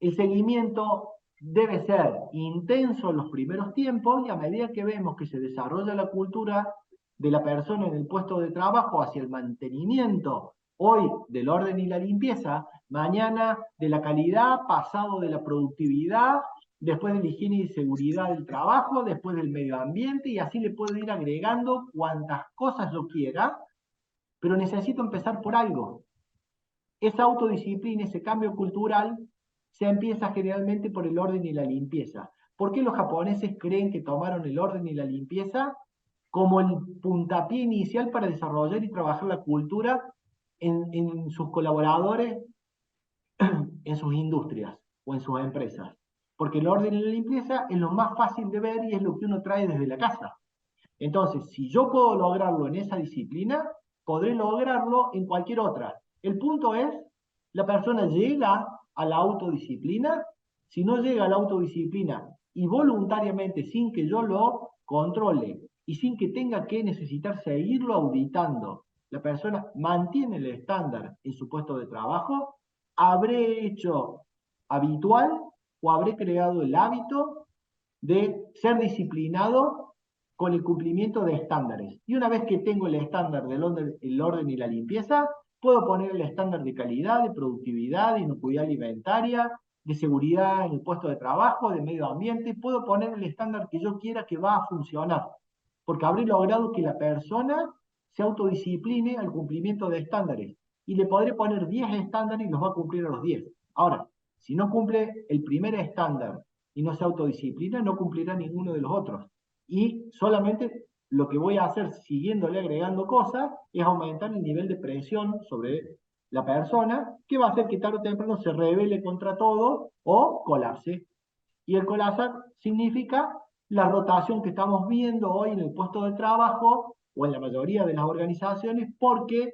El seguimiento debe ser intenso en los primeros tiempos y a medida que vemos que se desarrolla la cultura de la persona en el puesto de trabajo hacia el mantenimiento, hoy del orden y la limpieza, mañana de la calidad, pasado de la productividad, después de la higiene y seguridad del trabajo, después del medio ambiente, y así le puedo ir agregando cuantas cosas yo quiera, pero necesito empezar por algo. Esa autodisciplina, ese cambio cultural, se empieza generalmente por el orden y la limpieza. ¿Por qué los japoneses creen que tomaron el orden y la limpieza como el puntapié inicial para desarrollar y trabajar la cultura en sus colaboradores, en sus industrias o en sus empresas? Porque el orden y la limpieza es lo más fácil de ver y es lo que uno trae desde la casa. Entonces, si yo puedo lograrlo en esa disciplina, podré lograrlo en cualquier otra. El punto es, la persona llega a la autodisciplina. Si no llega a la autodisciplina y voluntariamente, sin que yo lo controle y sin que tenga que necesitar seguirlo auditando, la persona mantiene el estándar en su puesto de trabajo, habré hecho habitual o habré creado el hábito de ser disciplinado con el cumplimiento de estándares. Y una vez que tengo el estándar del orden y la limpieza, puedo poner el estándar de calidad, de productividad, de inocuidad alimentaria, de seguridad en el puesto de trabajo, de medio ambiente. Puedo poner el estándar que yo quiera que va a funcionar, porque habré logrado que la persona se autodiscipline al cumplimiento de estándares. Y le podré poner 10 estándares y los va a cumplir a los 10. Ahora, si no cumple el primer estándar y no se autodisciplina, no cumplirá ninguno de los otros. Y solamente lo que voy a hacer siguiéndole agregando cosas es aumentar el nivel de presión sobre la persona, que va a hacer que tarde o temprano se rebele contra todo o colapse. Y el colapsar significa la rotación que estamos viendo hoy en el puesto de trabajo o en la mayoría de las organizaciones porque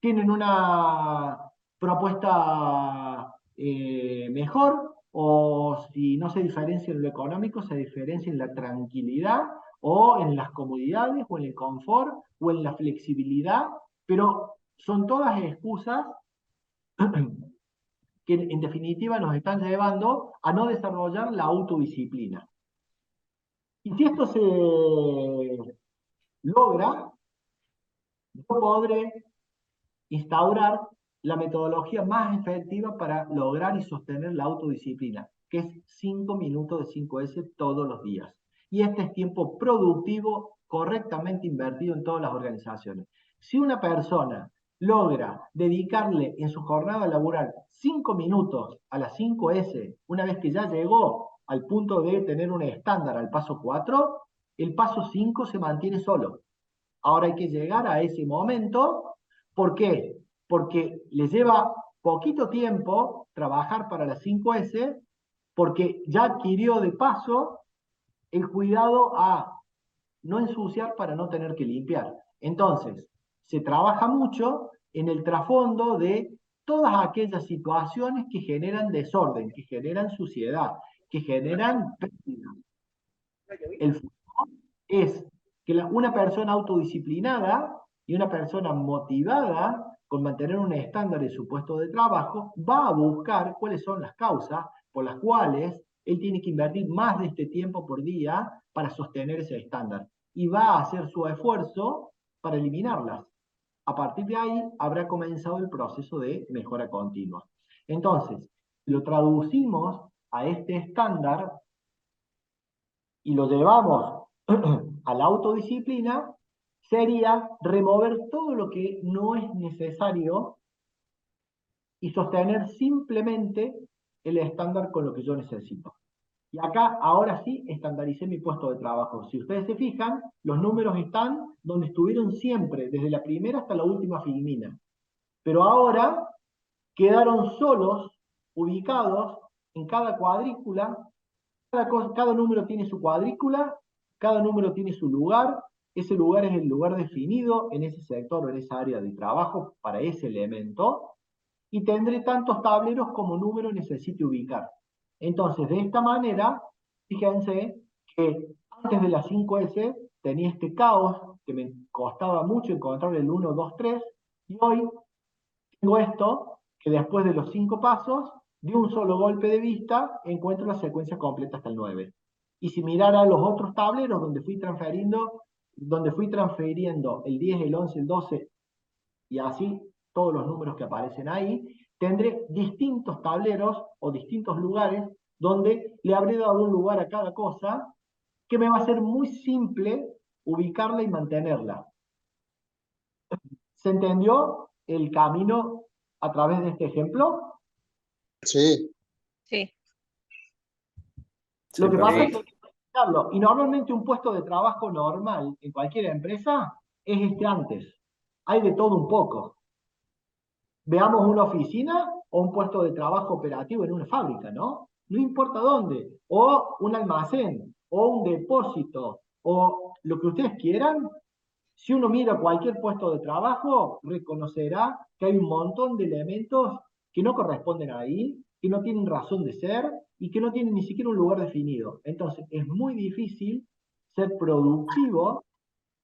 tienen una propuesta mejor, o si no se diferencia en lo económico, se diferencia en la tranquilidad, o en las comodidades, o en el confort, o en la flexibilidad, pero son todas excusas que en definitiva nos están llevando a no desarrollar la autodisciplina. Y si esto se logra, yo podré instaurar la metodología más efectiva para lograr y sostener la autodisciplina, que es 5 minutos de 5S todos los días. Y este es tiempo productivo correctamente invertido en todas las organizaciones. Si una persona logra dedicarle en su jornada laboral 5 minutos a las 5S, una vez que ya llegó al punto de tener un estándar al paso 4, el paso 5 se mantiene solo. Ahora hay que llegar a ese momento. ¿Por qué? Porque les lleva poquito tiempo trabajar para las 5S, porque ya adquirió de paso el cuidado a no ensuciar para no tener que limpiar. Entonces, se trabaja mucho en el trasfondo de todas aquellas situaciones que generan desorden, que generan suciedad, que generan pérdida. El foco es que una persona autodisciplinada y una persona motivada con mantener un estándar en su puesto de trabajo va a buscar cuáles son las causas por las cuales él tiene que invertir más de este tiempo por día para sostener ese estándar y va a hacer su esfuerzo para eliminarlas. A partir de ahí habrá comenzado el proceso de mejora continua. Entonces, lo traducimos a este estándar y lo llevamos a la autodisciplina, sería remover todo lo que no es necesario y sostener simplemente el estándar con lo que yo necesito. Y acá, ahora sí, estandaricé mi puesto de trabajo. Si ustedes se fijan, los números están donde estuvieron siempre, desde la primera hasta la última filmina. Pero ahora quedaron solos, ubicados en cada cuadrícula. Cada número tiene su cuadrícula, cada número tiene su lugar. Ese lugar es el lugar definido en ese sector o en esa área de trabajo para ese elemento. Y tendré tantos tableros como número necesite ubicar. Entonces, de esta manera, fíjense que antes de las 5S tenía este caos, que me costaba mucho encontrar el 1, 2, 3, y hoy tengo esto, que después de los 5 pasos, de un solo golpe de vista, encuentro la secuencia completa hasta el 9. Y si mirara los otros tableros donde fui transfiriendo el 10, el 11, el 12, y así todos los números que aparecen ahí, tendré distintos tableros o distintos lugares donde le habré dado un lugar a cada cosa que me va a ser muy simple ubicarla y mantenerla. ¿Se entendió el camino a través de este ejemplo? Sí, Sí. Lo que pasa es que perfecto. hay que explicarlo. Y normalmente un puesto de trabajo normal en cualquier empresa es este antes. Hay de todo un poco. Veamos una oficina o un puesto de trabajo operativo en una fábrica, ¿no? No importa dónde. O un almacén, o un depósito, o lo que ustedes quieran. Si uno mira cualquier puesto de trabajo, reconocerá que hay un montón de elementos que no corresponden ahí, que no tienen razón de ser y que no tienen ni siquiera un lugar definido. Entonces, es muy difícil ser productivo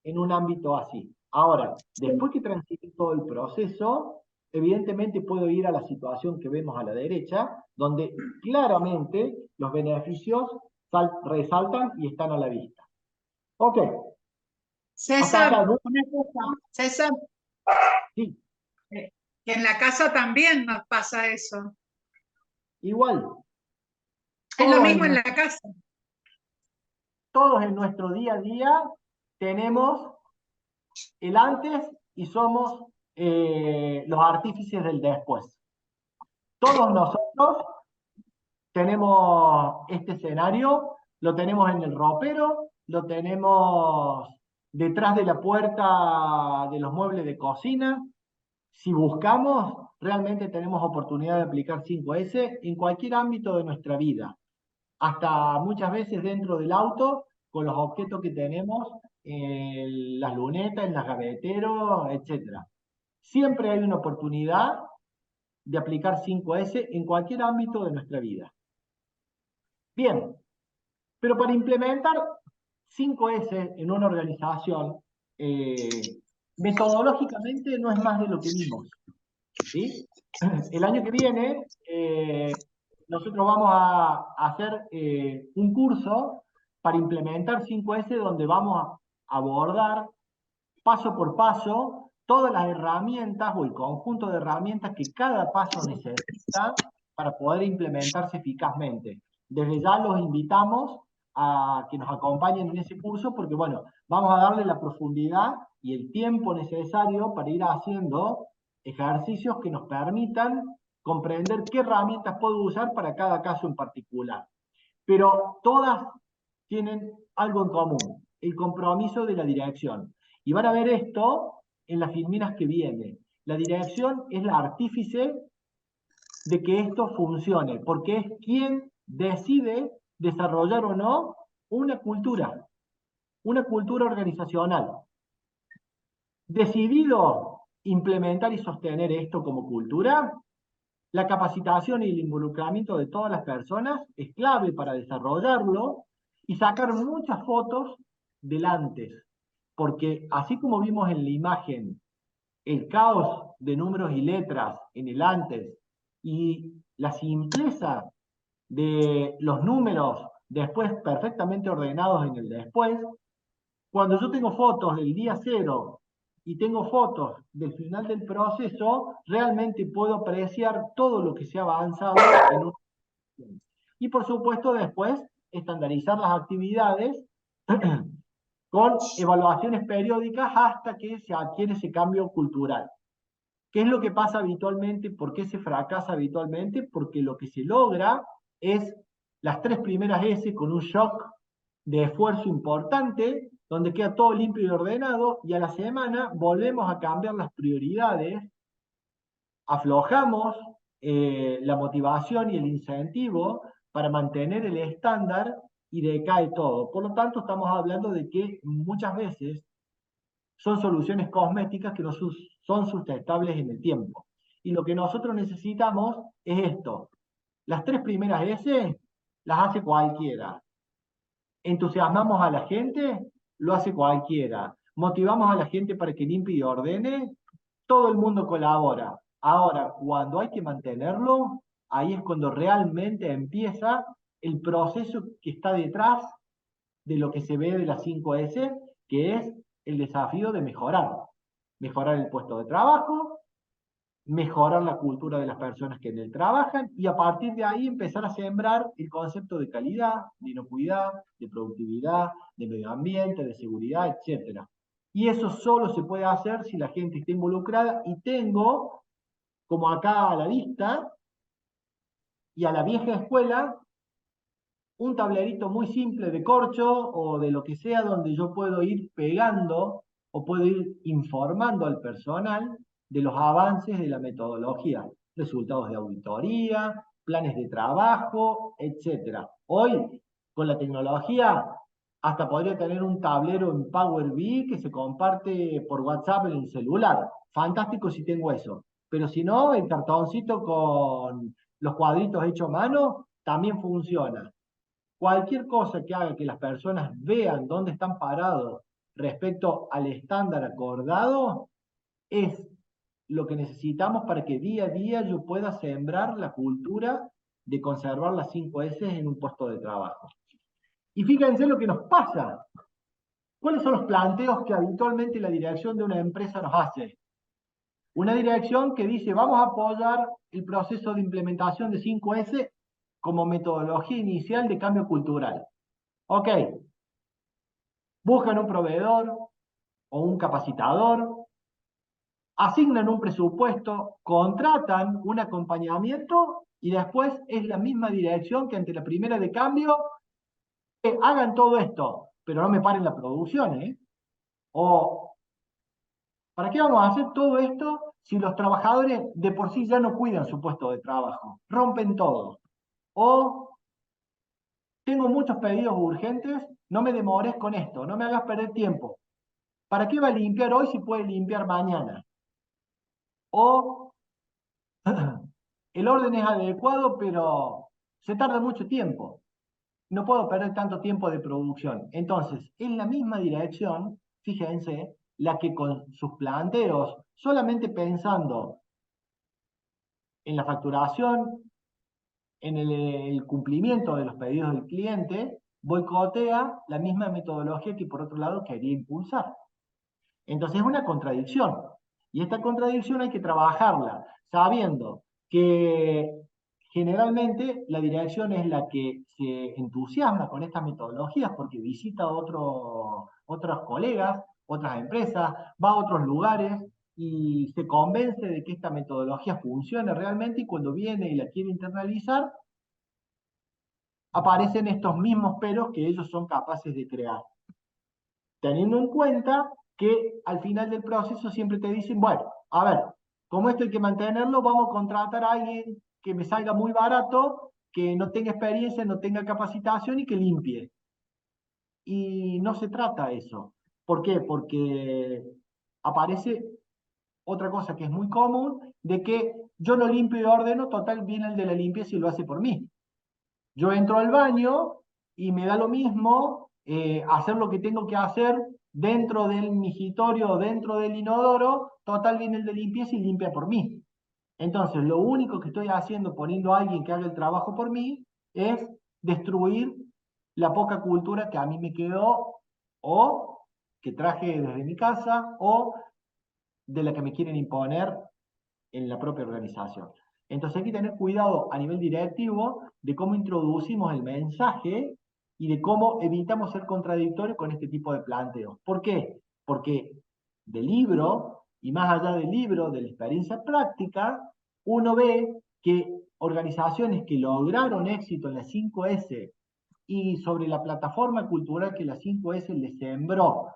en un ámbito así. Ahora, después que transite todo el proceso, evidentemente puedo ir a la situación que vemos a la derecha, donde claramente los beneficios resaltan y están a la vista. Ok. Hasta acá, César, ¿no? una cosa, César, Sí, que en la casa también nos pasa eso. igual. Es lo Todos mismo en la nuestro, casa. todos en nuestro día a día tenemos el antes y somos los artífices del después. Todos nosotros tenemos este escenario, lo tenemos en el ropero, lo tenemos detrás de la puerta de los muebles de cocina. Si buscamos, realmente tenemos oportunidad de aplicar 5S en cualquier ámbito de nuestra vida. Hasta muchas veces dentro del auto, con los objetos que tenemos, en las lunetas, en las gaveteros, etc. Siempre hay una oportunidad de aplicar 5S en cualquier ámbito de nuestra vida. Bien, pero para implementar 5S en una organización, metodológicamente no es más de lo que vimos. ¿Sí? El año que viene, nosotros vamos a hacer un curso para implementar 5S donde vamos a abordar paso por paso todas las herramientas o el conjunto de herramientas que cada paso necesita para poder implementarse eficazmente. Desde ya los invitamos a que nos acompañen en ese curso porque, bueno, vamos a darle la profundidad y el tiempo necesario para ir haciendo ejercicios que nos permitan comprender qué herramientas puedo usar para cada caso en particular. Pero todas tienen algo en común, el compromiso de la dirección. Y van a ver esto en las filminas que vienen. La dirección es la artífice de que esto funcione, porque es quien decide desarrollar o no una cultura organizacional. Decidido implementar y sostener esto como cultura, la capacitación y el involucramiento de todas las personas es clave para desarrollarlo y sacar muchas fotos del antes. Porque así como vimos en la imagen el caos de números y letras en el antes y la simpleza de los números después perfectamente ordenados en el después, cuando yo tengo fotos del día cero y tengo fotos del final del proceso, realmente puedo apreciar todo lo que se ha avanzado en un... Y por supuesto después estandarizar las actividades con evaluaciones periódicas hasta que se adquiere ese cambio cultural. ¿Qué es lo que pasa habitualmente? ¿Por qué se fracasa habitualmente? Porque lo que se logra es las 3 primeras S con un shock de esfuerzo importante, donde queda todo limpio y ordenado, y a la semana volvemos a cambiar las prioridades, aflojamos la motivación y el incentivo para mantener el estándar y decae todo. Por lo tanto, estamos hablando de que muchas veces son soluciones cosméticas que no son sustentables en el tiempo. Y lo que nosotros necesitamos es esto. Las 3 primeras S las hace cualquiera. Entusiasmamos a la gente, lo hace cualquiera. Motivamos a la gente para que limpie y ordene, todo el mundo colabora. Ahora, cuando hay que mantenerlo, ahí es cuando realmente empieza el proceso que está detrás de lo que se ve de las 5S, que es el desafío de mejorar. Mejorar el puesto de trabajo, mejorar la cultura de las personas que en él trabajan y a partir de ahí empezar a sembrar el concepto de calidad, de inocuidad, de productividad, de medio ambiente, de seguridad, etc. Y eso solo se puede hacer si la gente está involucrada y tengo, como acá a la vista, y a la vieja escuela, un tablerito muy simple de corcho o de lo que sea donde yo puedo ir pegando o puedo ir informando al personal de los avances de la metodología, resultados de auditoría, planes de trabajo, etc. Hoy, con la tecnología, hasta podría tener un tablero en Power BI que se comparte por WhatsApp en el celular. Fantástico si tengo eso. Pero si no, el cartoncito con los cuadritos hechos a mano también funciona. Cualquier cosa que haga que las personas vean dónde están parados respecto al estándar acordado es lo que necesitamos para que día a día yo pueda sembrar la cultura de conservar las 5S en un puesto de trabajo. Y fíjense lo que nos pasa. ¿Cuáles son los planteos que habitualmente la dirección de una empresa nos hace? Una dirección que dice, vamos a apoyar el proceso de implementación de 5S como metodología inicial de cambio cultural. Ok, buscan un proveedor o un capacitador, asignan un presupuesto, contratan un acompañamiento y después es la misma dirección que ante la primera de cambio, hagan todo esto, pero no me paren la producción, ¿eh? O, ¿para qué vamos a hacer todo esto si los trabajadores de por sí ya no cuidan su puesto de trabajo? Rompen todo. O, tengo muchos pedidos urgentes, no me demores con esto, no me hagas perder tiempo. ¿Para qué va a limpiar hoy si puede limpiar mañana? O el orden es adecuado, pero se tarda mucho tiempo. No puedo perder tanto tiempo de producción. Entonces, es la misma dirección, fíjense, la que con sus planteos, solamente pensando en la facturación, en el cumplimiento de los pedidos del cliente, boicotea la misma metodología que por otro lado quería impulsar. Entonces es una contradicción. Y esta contradicción hay que trabajarla, sabiendo que generalmente la dirección es la que se entusiasma con estas metodologías porque visita otros colegas, otras empresas, va a otros lugares y se convence de que esta metodología funciona realmente y cuando viene y la quiere internalizar, aparecen estos mismos peros que ellos son capaces de crear. Teniendo en cuenta que al final del proceso siempre te dicen, bueno, a ver, como esto hay que mantenerlo, vamos a contratar a alguien que me salga muy barato, que no tenga experiencia, no tenga capacitación y que limpie. Y no se trata de eso. ¿Por qué? Porque aparece otra cosa que es muy común, de que yo lo limpio y ordeno, total viene el de la limpieza y lo hace por mí. Yo entro al baño y me da lo mismo hacer lo que tengo que hacer dentro del migitorio, dentro del inodoro, total viene el de limpieza y limpia por mí. Entonces, lo único que estoy haciendo poniendo a alguien que haga el trabajo por mí es destruir la poca cultura que a mí me quedó o que traje desde mi casa o de la que me quieren imponer en la propia organización. Entonces hay que tener cuidado a nivel directivo de cómo introducimos el mensaje y de cómo evitamos ser contradictorios con este tipo de planteos. ¿Por qué? Porque del libro y más allá del libro, de la experiencia práctica, uno ve que organizaciones que lograron éxito en las 5S y sobre la plataforma cultural que la 5S les sembró,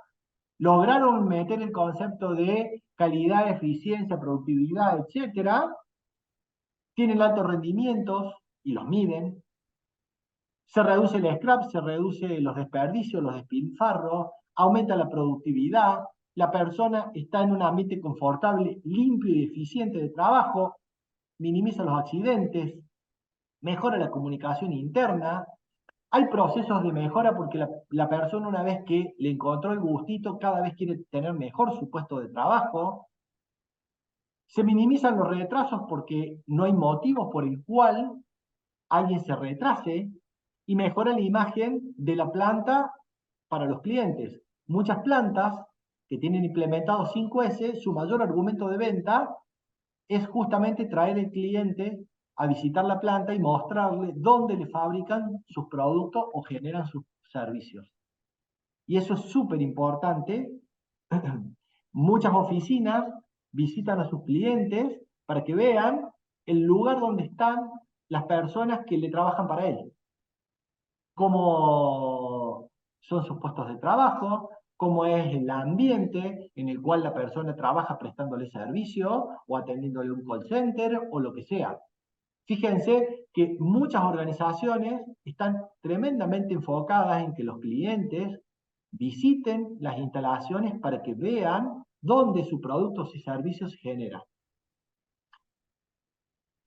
lograron meter el concepto de calidad, eficiencia, productividad, etcétera, tienen altos rendimientos y los miden, se reduce el scrap, se reduce los desperdicios, los despilfarros, aumenta la productividad, la persona está en un ambiente confortable, limpio y eficiente de trabajo, minimiza los accidentes, mejora la comunicación interna, hay procesos de mejora porque la persona una vez que le encontró el gustito, cada vez quiere tener mejor su puesto de trabajo, se minimizan los retrasos porque no hay motivo por el cual alguien se retrase, y mejora la imagen de la planta para los clientes. Muchas plantas que tienen implementado 5S, su mayor argumento de venta es justamente traer al cliente a visitar la planta y mostrarle dónde le fabrican sus productos o generan sus servicios. Y eso es súper importante. Muchas oficinas visitan a sus clientes para que vean el lugar donde están las personas que le trabajan para él. Cómo son sus puestos de trabajo, cómo es el ambiente en el cual la persona trabaja prestándole servicio o atendiéndole un call center o lo que sea. Fíjense que muchas organizaciones están tremendamente enfocadas en que los clientes visiten las instalaciones para que vean dónde sus productos y servicios se generan.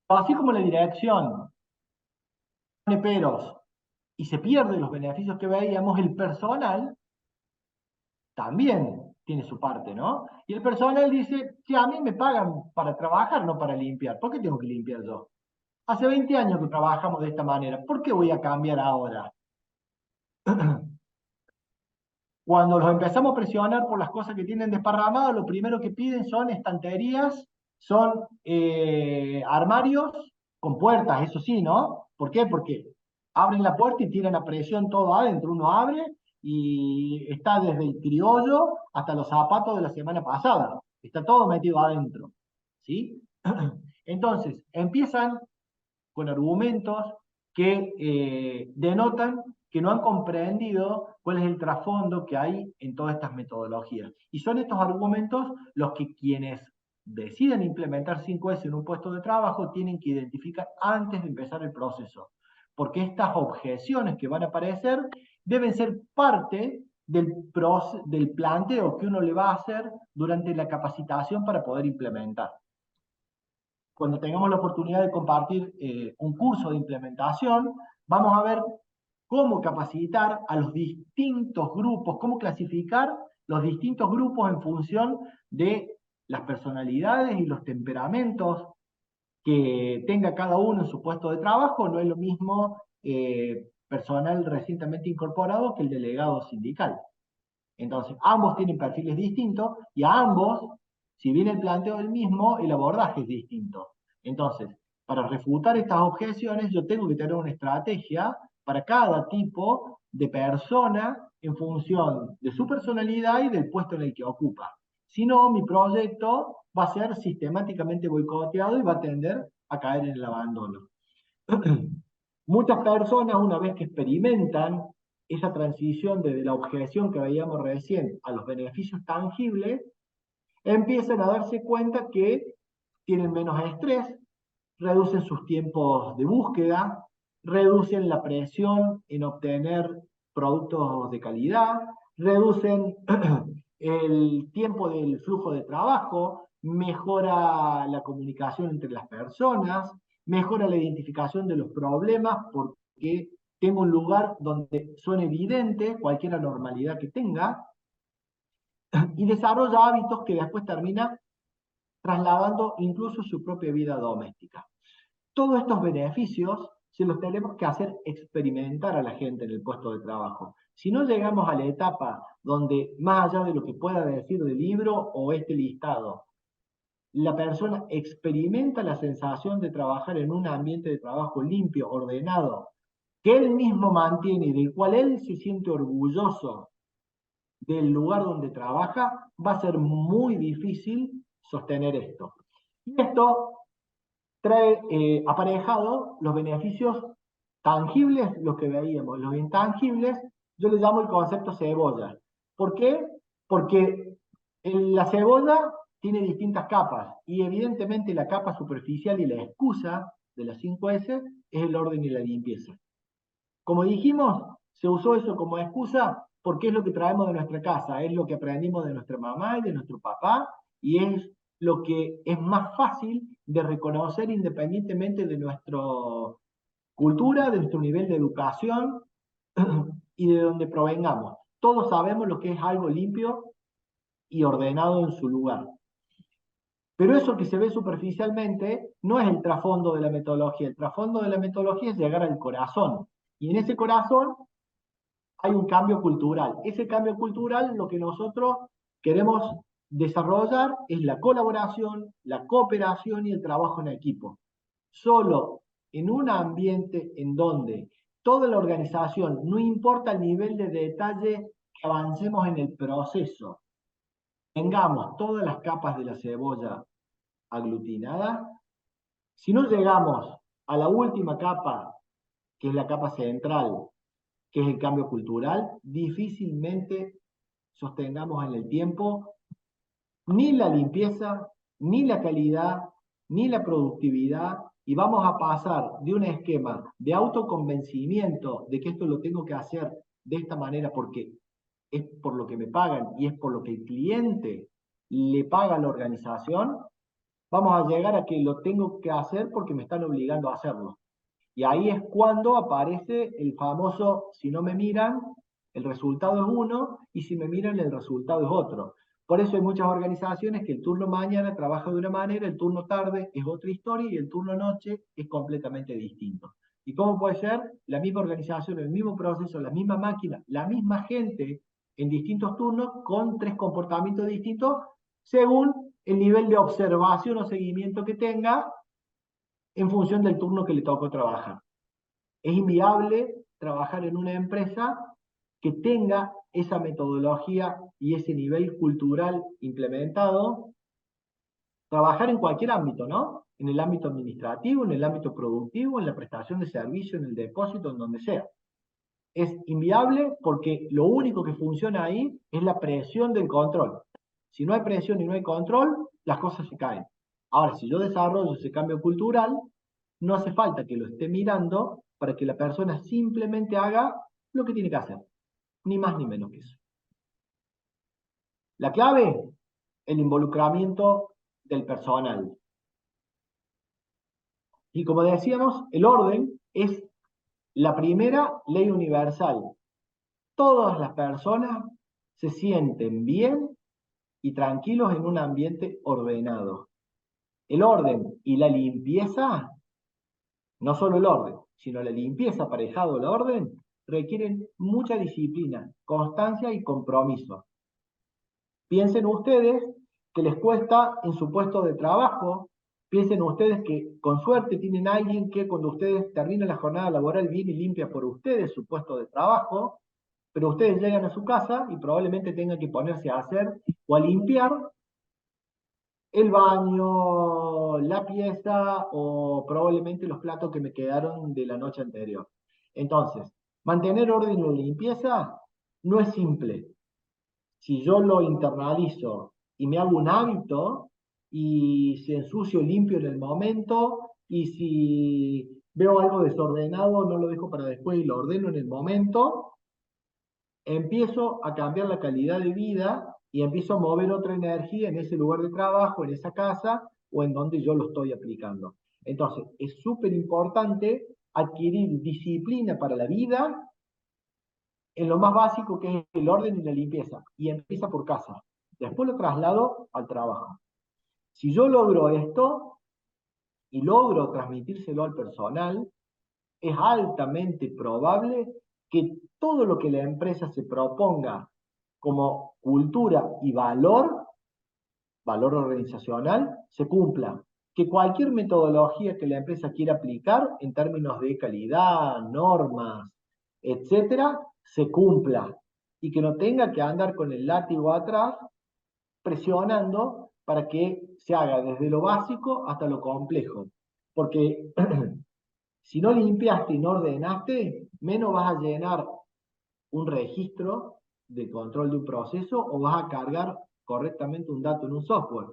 Así como la dirección pone peros y se pierden los beneficios que veíamos, el personal también tiene su parte, ¿no? Y el personal dice, sí, a mí me pagan para trabajar, no para limpiar. ¿Por qué tengo que limpiar yo? Hace 20 años que trabajamos de esta manera. ¿Por qué voy a cambiar ahora? Cuando los empezamos a presionar por las cosas que tienen desparramadas, lo primero que piden son estanterías, son armarios con puertas, eso sí, ¿no? ¿Por qué? Porque abren la puerta y tiran a presión todo adentro. Uno abre y está desde el criollo hasta los zapatos de la semana pasada. Está todo metido adentro, ¿sí? Entonces, empiezan con argumentos que denotan que no han comprendido cuál es el trasfondo que hay en todas estas metodologías. Y son estos argumentos los que quienes deciden implementar 5S en un puesto de trabajo tienen que identificar antes de empezar el proceso. Porque estas objeciones que van a aparecer deben ser parte del planteo que uno le va a hacer durante la capacitación para poder implementar. Cuando tengamos la oportunidad de compartir un curso de implementación, vamos a ver cómo capacitar a los distintos grupos, cómo clasificar los distintos grupos en función de las personalidades y los temperamentos que tenga cada uno en su puesto de trabajo. No es lo mismo personal recientemente incorporado que el delegado sindical. Entonces, ambos tienen perfiles distintos y a ambos, si bien el planteo es el mismo, el abordaje es distinto. Entonces, para refutar estas objeciones, yo tengo que tener una estrategia para cada tipo de persona en función de su personalidad y del puesto en el que ocupa. Si no, mi proyecto va a ser sistemáticamente boicoteado y va a tender a caer en el abandono. Muchas personas, una vez que experimentan esa transición desde la objeción que veíamos recién a los beneficios tangibles, empiezan a darse cuenta que tienen menos estrés, reducen sus tiempos de búsqueda, reducen la presión en obtener productos de calidad, reducen el tiempo del flujo de trabajo, mejora la comunicación entre las personas, mejora la identificación de los problemas porque tengo un lugar donde suene evidente cualquier anormalidad que tenga, y desarrolla hábitos que después termina trasladando incluso su propia vida doméstica. Todos estos beneficios se los tenemos que hacer experimentar a la gente en el puesto de trabajo. Si no llegamos a la etapa donde, más allá de lo que pueda decir del libro o este listado, la persona experimenta la sensación de trabajar en un ambiente de trabajo limpio, ordenado, que él mismo mantiene y del cual él se siente orgulloso del lugar donde trabaja, va a ser muy difícil sostener esto. Y esto trae aparejado los beneficios tangibles, los que veíamos, los intangibles, yo le llamo el concepto cebolla. ¿Por qué? Porque la cebolla tiene distintas capas, y evidentemente la capa superficial y la excusa de las 5S es el orden y la limpieza. Como dijimos, se usó eso como excusa porque es lo que traemos de nuestra casa, es lo que aprendimos de nuestra mamá y de nuestro papá, y es lo que es más fácil de reconocer independientemente de nuestra cultura, de nuestro nivel de educación y de donde provengamos. Todos sabemos lo que es algo limpio y ordenado en su lugar. Pero eso que se ve superficialmente no es el trasfondo de la metodología. El trasfondo de la metodología es llegar al corazón. Y en ese corazón hay un cambio cultural. Ese cambio cultural, lo que nosotros queremos desarrollar es la colaboración, la cooperación y el trabajo en equipo. Solo en un ambiente en donde toda la organización, no importa el nivel de detalle que avancemos en el proceso, tengamos todas las capas de la cebolla aglutinadas, si no llegamos a la última capa, que es la capa central, que es el cambio cultural, difícilmente sostengamos en el tiempo ni la limpieza, ni la calidad, ni la productividad, y vamos a pasar de un esquema de autoconvencimiento de que esto lo tengo que hacer de esta manera porque es por lo que me pagan y es por lo que el cliente le paga a la organización, vamos a llegar a que lo tengo que hacer porque me están obligando a hacerlo. Y ahí es cuando aparece el famoso, si no me miran, el resultado es uno, y si me miran, el resultado es otro. Por eso hay muchas organizaciones que el turno mañana trabaja de una manera, el turno tarde es otra historia y el turno noche es completamente distinto. ¿Y cómo puede ser? La misma organización, el mismo proceso, la misma máquina, la misma gente en distintos turnos con 3 comportamientos distintos según el nivel de observación o seguimiento que tenga en función del turno que le tocó trabajar. Es inviable trabajar en una empresa que tenga esa metodología y ese nivel cultural implementado, trabajar en cualquier ámbito, ¿no? En el ámbito administrativo, en el ámbito productivo, en la prestación de servicio, en el depósito, en donde sea. Es inviable porque lo único que funciona ahí es la presión del control. Si no hay presión y no hay control, las cosas se caen. Ahora, si yo desarrollo ese cambio cultural, no hace falta que lo esté mirando para que la persona simplemente haga lo que tiene que hacer. Ni más ni menos que eso. La clave, el involucramiento del personal. Y como decíamos, el orden es la primera ley universal. Todas las personas se sienten bien y tranquilos en un ambiente ordenado. El orden y la limpieza, no solo el orden, sino la limpieza aparejado al orden, requieren mucha disciplina, constancia y compromiso. Piensen ustedes que les cuesta en su puesto de trabajo, piensen ustedes que con suerte tienen a alguien que cuando ustedes terminan la jornada laboral viene y limpia por ustedes su puesto de trabajo, pero ustedes llegan a su casa y probablemente tengan que ponerse a hacer o a limpiar el baño, la pieza o probablemente los platos que me quedaron de la noche anterior. Entonces, mantener orden y limpieza no es simple. Si yo lo internalizo y me hago un hábito, y si ensucio, limpio en el momento, y si veo algo desordenado, no lo dejo para después y lo ordeno en el momento, empiezo a cambiar la calidad de vida y empiezo a mover otra energía en ese lugar de trabajo, en esa casa o en donde yo lo estoy aplicando. Entonces, es súper importante adquirir disciplina para la vida en lo más básico que es el orden y la limpieza, y empieza por casa. Después lo traslado al trabajo. Si yo logro esto y logro transmitírselo al personal, es altamente probable que todo lo que la empresa se proponga como cultura y valor organizacional, se cumpla. Que cualquier metodología que la empresa quiera aplicar en términos de calidad, normas, etcétera, se cumpla. Y que no tenga que andar con el látigo atrás presionando para que se haga desde lo básico hasta lo complejo. Porque si no limpiaste y no ordenaste, menos vas a llenar un registro de control de un proceso o vas a cargar correctamente un dato en un software.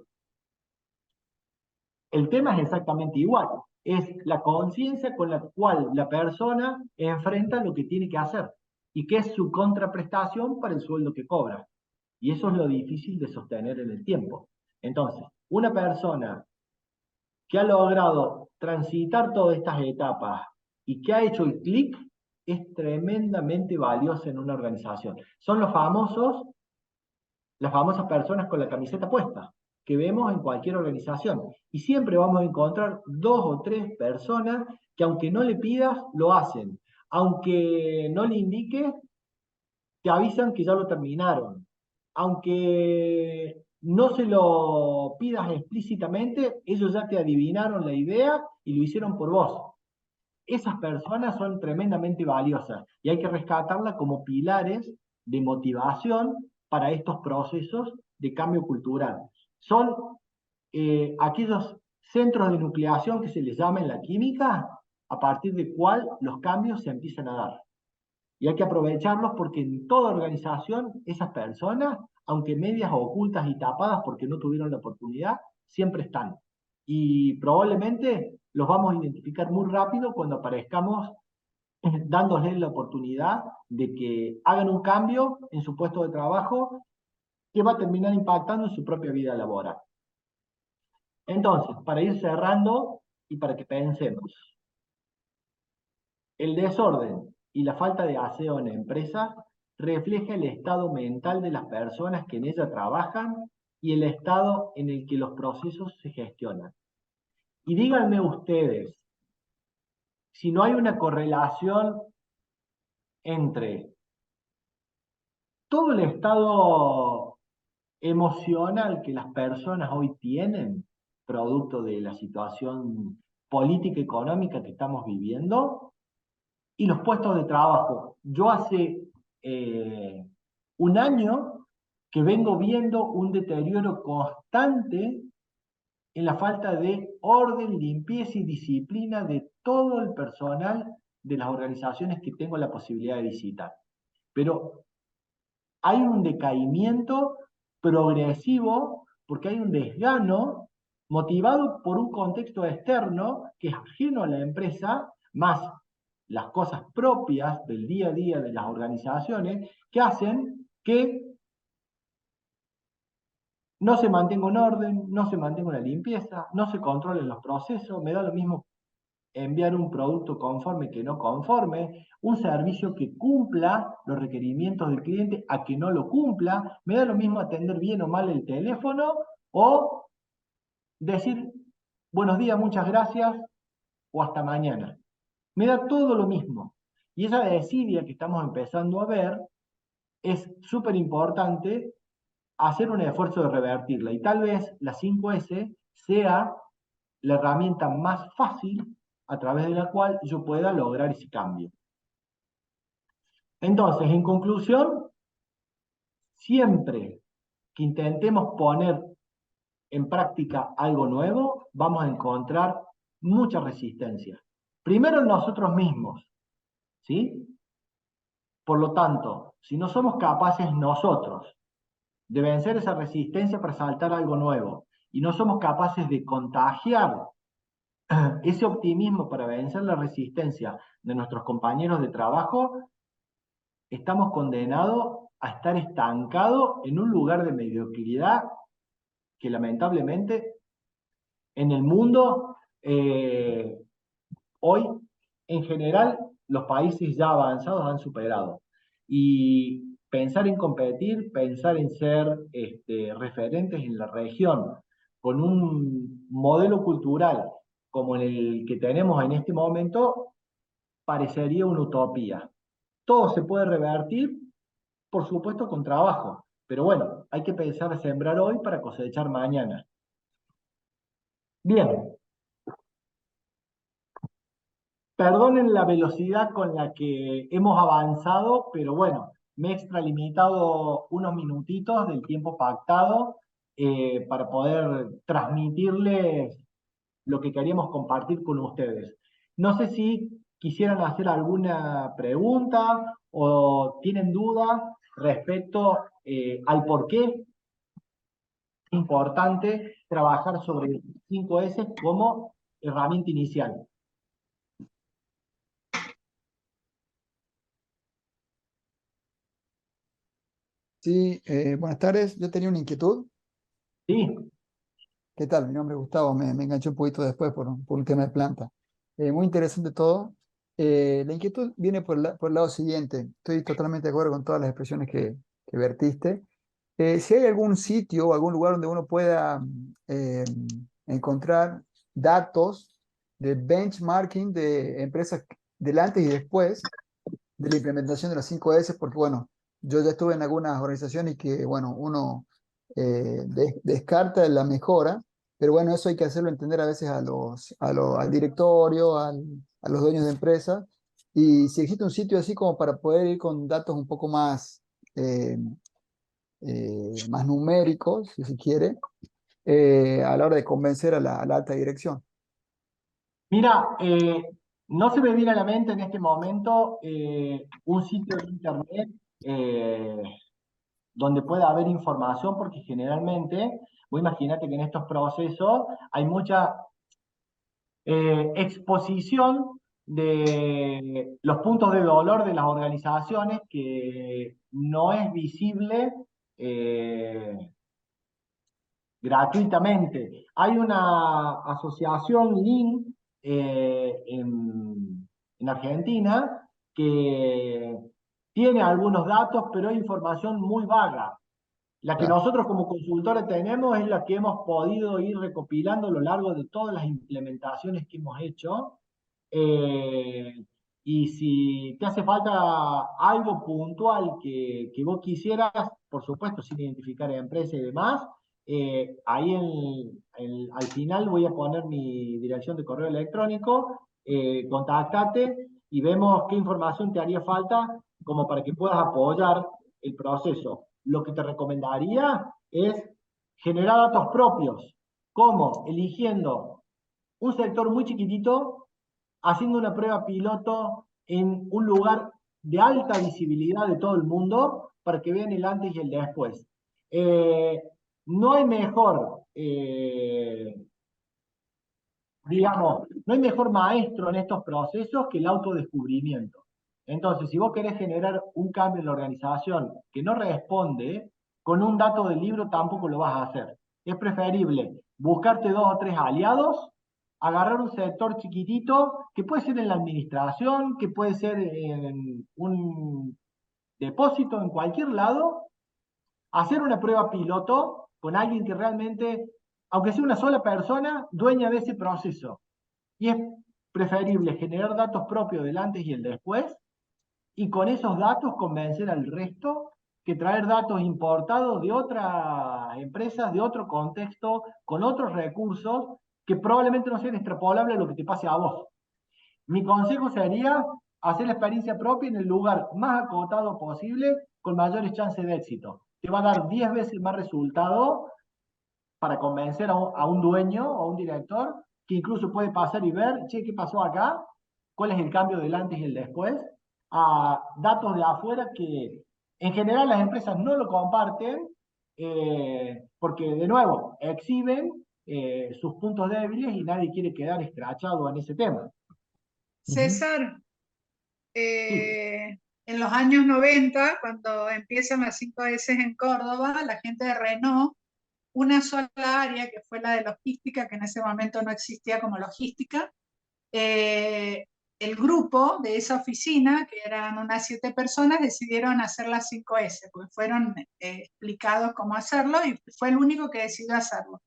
El tema es exactamente igual. Es la conciencia con la cual la persona enfrenta lo que tiene que hacer y que es su contraprestación para el sueldo que cobra. Y eso es lo difícil de sostener en el tiempo. Entonces, una persona que ha logrado transitar todas estas etapas y que ha hecho el clic es tremendamente valiosa en una organización. Son las famosas personas con la camiseta puesta que vemos en cualquier organización. Y siempre vamos a encontrar 2 o 3 personas que aunque no le pidas, lo hacen. Aunque no le indiques, te avisan que ya lo terminaron. Aunque no se lo pidas explícitamente, ellos ya te adivinaron la idea y lo hicieron por vos. Esas personas son tremendamente valiosas y hay que rescatarlas como pilares de motivación para estos procesos de cambio cultural. Son aquellos centros de nucleación que se les llama en la química, a partir de cual los cambios se empiezan a dar. Y hay que aprovecharlos porque en toda organización esas personas, aunque medias ocultas y tapadas porque no tuvieron la oportunidad, siempre están. Y probablemente los vamos a identificar muy rápido cuando aparezcamos dándoles la oportunidad de que hagan un cambio en su puesto de trabajo que va a terminar impactando en su propia vida laboral. Entonces, para ir cerrando y para que pensemos, el desorden y la falta de aseo en la empresa refleja el estado mental de las personas que en ella trabajan y el estado en el que los procesos se gestionan. Y díganme ustedes, si no hay una correlación entre todo el estado emocional que las personas hoy tienen, producto de la situación política y económica que estamos viviendo, y los puestos de trabajo. Yo hace un año que vengo viendo un deterioro constante en la falta de orden, limpieza y disciplina de todo el personal de las organizaciones que tengo la posibilidad de visitar. Pero hay un decaimiento progresivo porque hay un desgano motivado por un contexto externo que es ajeno a la empresa, más las cosas propias del día a día de las organizaciones que hacen que no se mantenga un orden, no se mantenga una limpieza, no se controlen los procesos, me da lo mismo enviar un producto conforme que no conforme, un servicio que cumpla los requerimientos del cliente a que no lo cumpla, me da lo mismo atender bien o mal el teléfono o decir buenos días, muchas gracias o hasta mañana. Me da todo lo mismo. Y esa desidia que estamos empezando a ver es súper importante hacer un esfuerzo de revertirla. Y tal vez la 5S sea la herramienta más fácil a través de la cual yo pueda lograr ese cambio. Entonces, en conclusión, siempre que intentemos poner en práctica algo nuevo, vamos a encontrar mucha resistencia. Primero en nosotros mismos, ¿sí? Por lo tanto, si no somos capaces nosotros de vencer esa resistencia para saltar algo nuevo, y no somos capaces de contagiar ese optimismo para vencer la resistencia de nuestros compañeros de trabajo, estamos condenados a estar estancados en un lugar de mediocridad que lamentablemente en el mundo hoy en general los países ya avanzados han superado. Y pensar en competir, pensar en ser referentes en la región con un modelo cultural como el que tenemos en este momento, parecería una utopía. Todo se puede revertir, por supuesto, con trabajo, pero bueno, hay que pensar en sembrar hoy para cosechar mañana. Bien, perdonen la velocidad con la que hemos avanzado, pero bueno, me he extralimitado unos minutitos del tiempo pactado para poder transmitirles lo que queríamos compartir con ustedes. No sé si quisieran hacer alguna pregunta o tienen dudas respecto al por qué es importante trabajar sobre 5S como herramienta inicial. Sí, buenas tardes. Yo tenía una inquietud. Sí, ¿Qué tal? Mi nombre es Gustavo. Me enganché un poquito después por un tema de planta. Muy interesante todo. La inquietud viene por el lado siguiente. Estoy totalmente de acuerdo con todas las expresiones que vertiste. Si hay algún sitio o algún lugar donde uno pueda encontrar datos de benchmarking de empresas del antes y después de la implementación de las 5S, porque bueno, yo ya estuve en algunas organizaciones que, bueno, uno descarta la mejora, pero bueno, eso hay que hacerlo entender a veces al directorio, a los dueños de empresas, y si existe un sitio así como para poder ir con datos un poco eh, más numéricos, si se quiere, a la hora de convencer a la alta dirección. mira, no se me viene a la mente en este momento un sitio de internet eh, donde pueda haber información, porque generalmente, vos imaginate que en estos procesos hay mucha exposición de los puntos de dolor de las organizaciones que no es visible eh, gratuitamente. Hay una asociación Lean en Argentina que tiene algunos datos, pero hay información muy vaga. La que Claro, nosotros como consultores tenemos es la que hemos podido ir recopilando a lo largo de todas las implementaciones que hemos hecho. Eh, y si te hace falta algo puntual que vos quisieras, por supuesto, sin identificar a empresa y demás, ahí al final voy a poner mi dirección de correo electrónico, contactate y vemos qué información te haría falta como para que puedas apoyar el proceso. Lo que te recomendaría es generar datos propios. ¿Cómo? Eligiendo un sector muy chiquitito, haciendo una prueba piloto en un lugar de alta visibilidad de todo el mundo para que vean el antes y el después. Eh, no hay mejor, digamos, no hay mejor maestro en estos procesos que el autodescubrimiento. Entonces, si vos querés generar un cambio en la organización que no responde, con un dato del libro tampoco lo vas a hacer. Es preferible buscarte 2 o 3 aliados, agarrar un sector chiquitito, que puede ser en la administración, que puede ser en un depósito, en cualquier lado, hacer una prueba piloto con alguien que realmente, aunque sea una sola persona, dueña de ese proceso. Y es preferible generar datos propios del antes y el después, y con esos datos convencer al resto que traer datos importados de otras empresas, de otro contexto, con otros recursos, que probablemente no sean extrapolables a lo que te pase a vos. Mi consejo sería hacer la experiencia propia en el lugar más acotado posible, con mayores chances de éxito. Te va a dar 10 veces más resultado para convencer a un dueño o a un director, que incluso puede pasar y ver, che, ¿qué pasó acá? ¿Cuál es el cambio del antes y el después? A datos de afuera que en general las empresas no lo comparten, porque de nuevo exhiben sus puntos débiles y nadie quiere quedar escrachado en ese tema. César, Sí, en los años 90, cuando empiezan las 5S en Córdoba, la gente de Renault, una sola área, que fue la de logística, que en ese momento no existía como logística, eh, el grupo de esa oficina, que eran unas 7 personas, decidieron hacer las 5S, porque fueron explicados cómo hacerlo y fue el único que decidió hacerlo.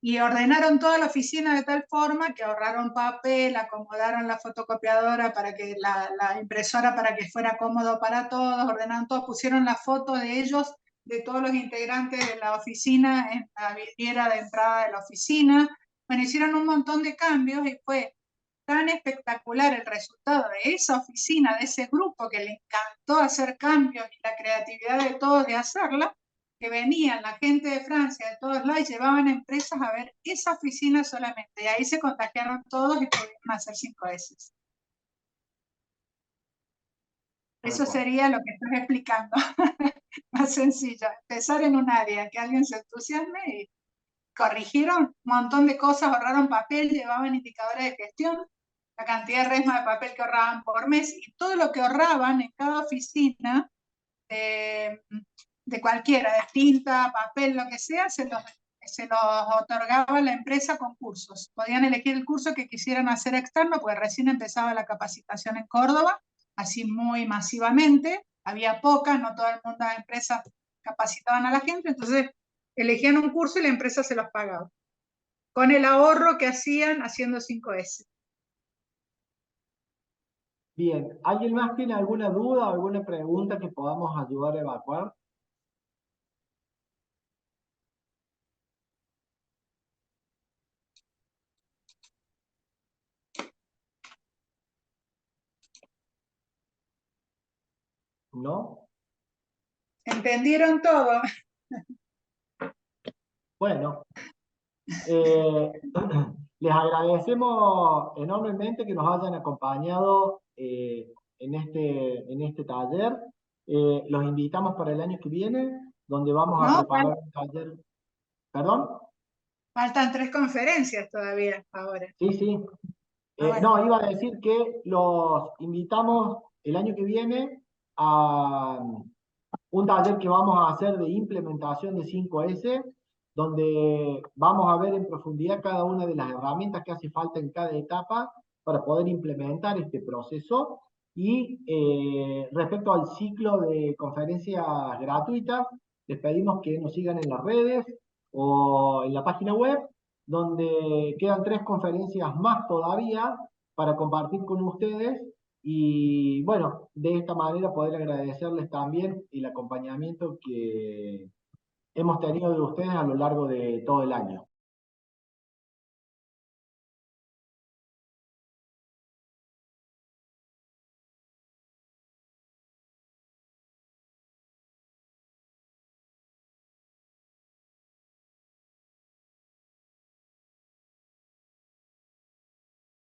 Y ordenaron toda la oficina de tal forma que ahorraron papel, acomodaron la fotocopiadora para que la impresora para que fuera cómodo para todos, ordenaron todo, pusieron la foto de ellos, de todos los integrantes de la oficina en la vidriera de entrada de la oficina. Bueno, hicieron un montón de cambios y fue tan espectacular el resultado de esa oficina, de ese grupo que le encantó hacer cambios y la creatividad de todos de hacerla, que venían la gente de Francia, de todos lados, y llevaban empresas a ver esa oficina solamente. Y ahí se contagiaron todos y pudieron hacer 5S. Eso sería lo que estás explicando. Más sencillo. Empezar en un área, que alguien se entusiasme y corrigieron un montón de cosas, ahorraron papel, llevaban indicadores de gestión, la cantidad de resma de papel que ahorraban por mes y todo lo que ahorraban en cada oficina, de cualquiera, de tinta, papel, lo que sea, se los otorgaba la empresa con cursos. Podían elegir el curso que quisieran hacer externo, porque recién empezaba la capacitación en Córdoba, así muy masivamente, había poca, no todo el mundo de las empresas capacitaban a la gente, entonces elegían un curso y la empresa se los pagaba, con el ahorro que hacían haciendo 5S. Bien, ¿alguien más tiene alguna duda o alguna pregunta que podamos ayudar a evacuar? ¿No? ¿Entendieron todo? Bueno, les agradecemos enormemente que nos hayan acompañado en este taller. Los invitamos para el año que viene, donde vamos a No, preparar un taller. ¿Perdón? faltan 3 conferencias todavía ahora. Sí, sí. Bueno. No, iba a decir que los invitamos el año que viene a un taller que vamos a hacer de implementación de 5S, donde vamos a ver en profundidad cada una de las herramientas que hace falta en cada etapa para poder implementar este proceso. Y respecto al ciclo de conferencias gratuitas, les pedimos que nos sigan en las redes o en la página web, donde quedan 3 conferencias más todavía para compartir con ustedes y bueno, de esta manera poder agradecerles también el acompañamiento que hemos tenido de ustedes a lo largo de todo el año.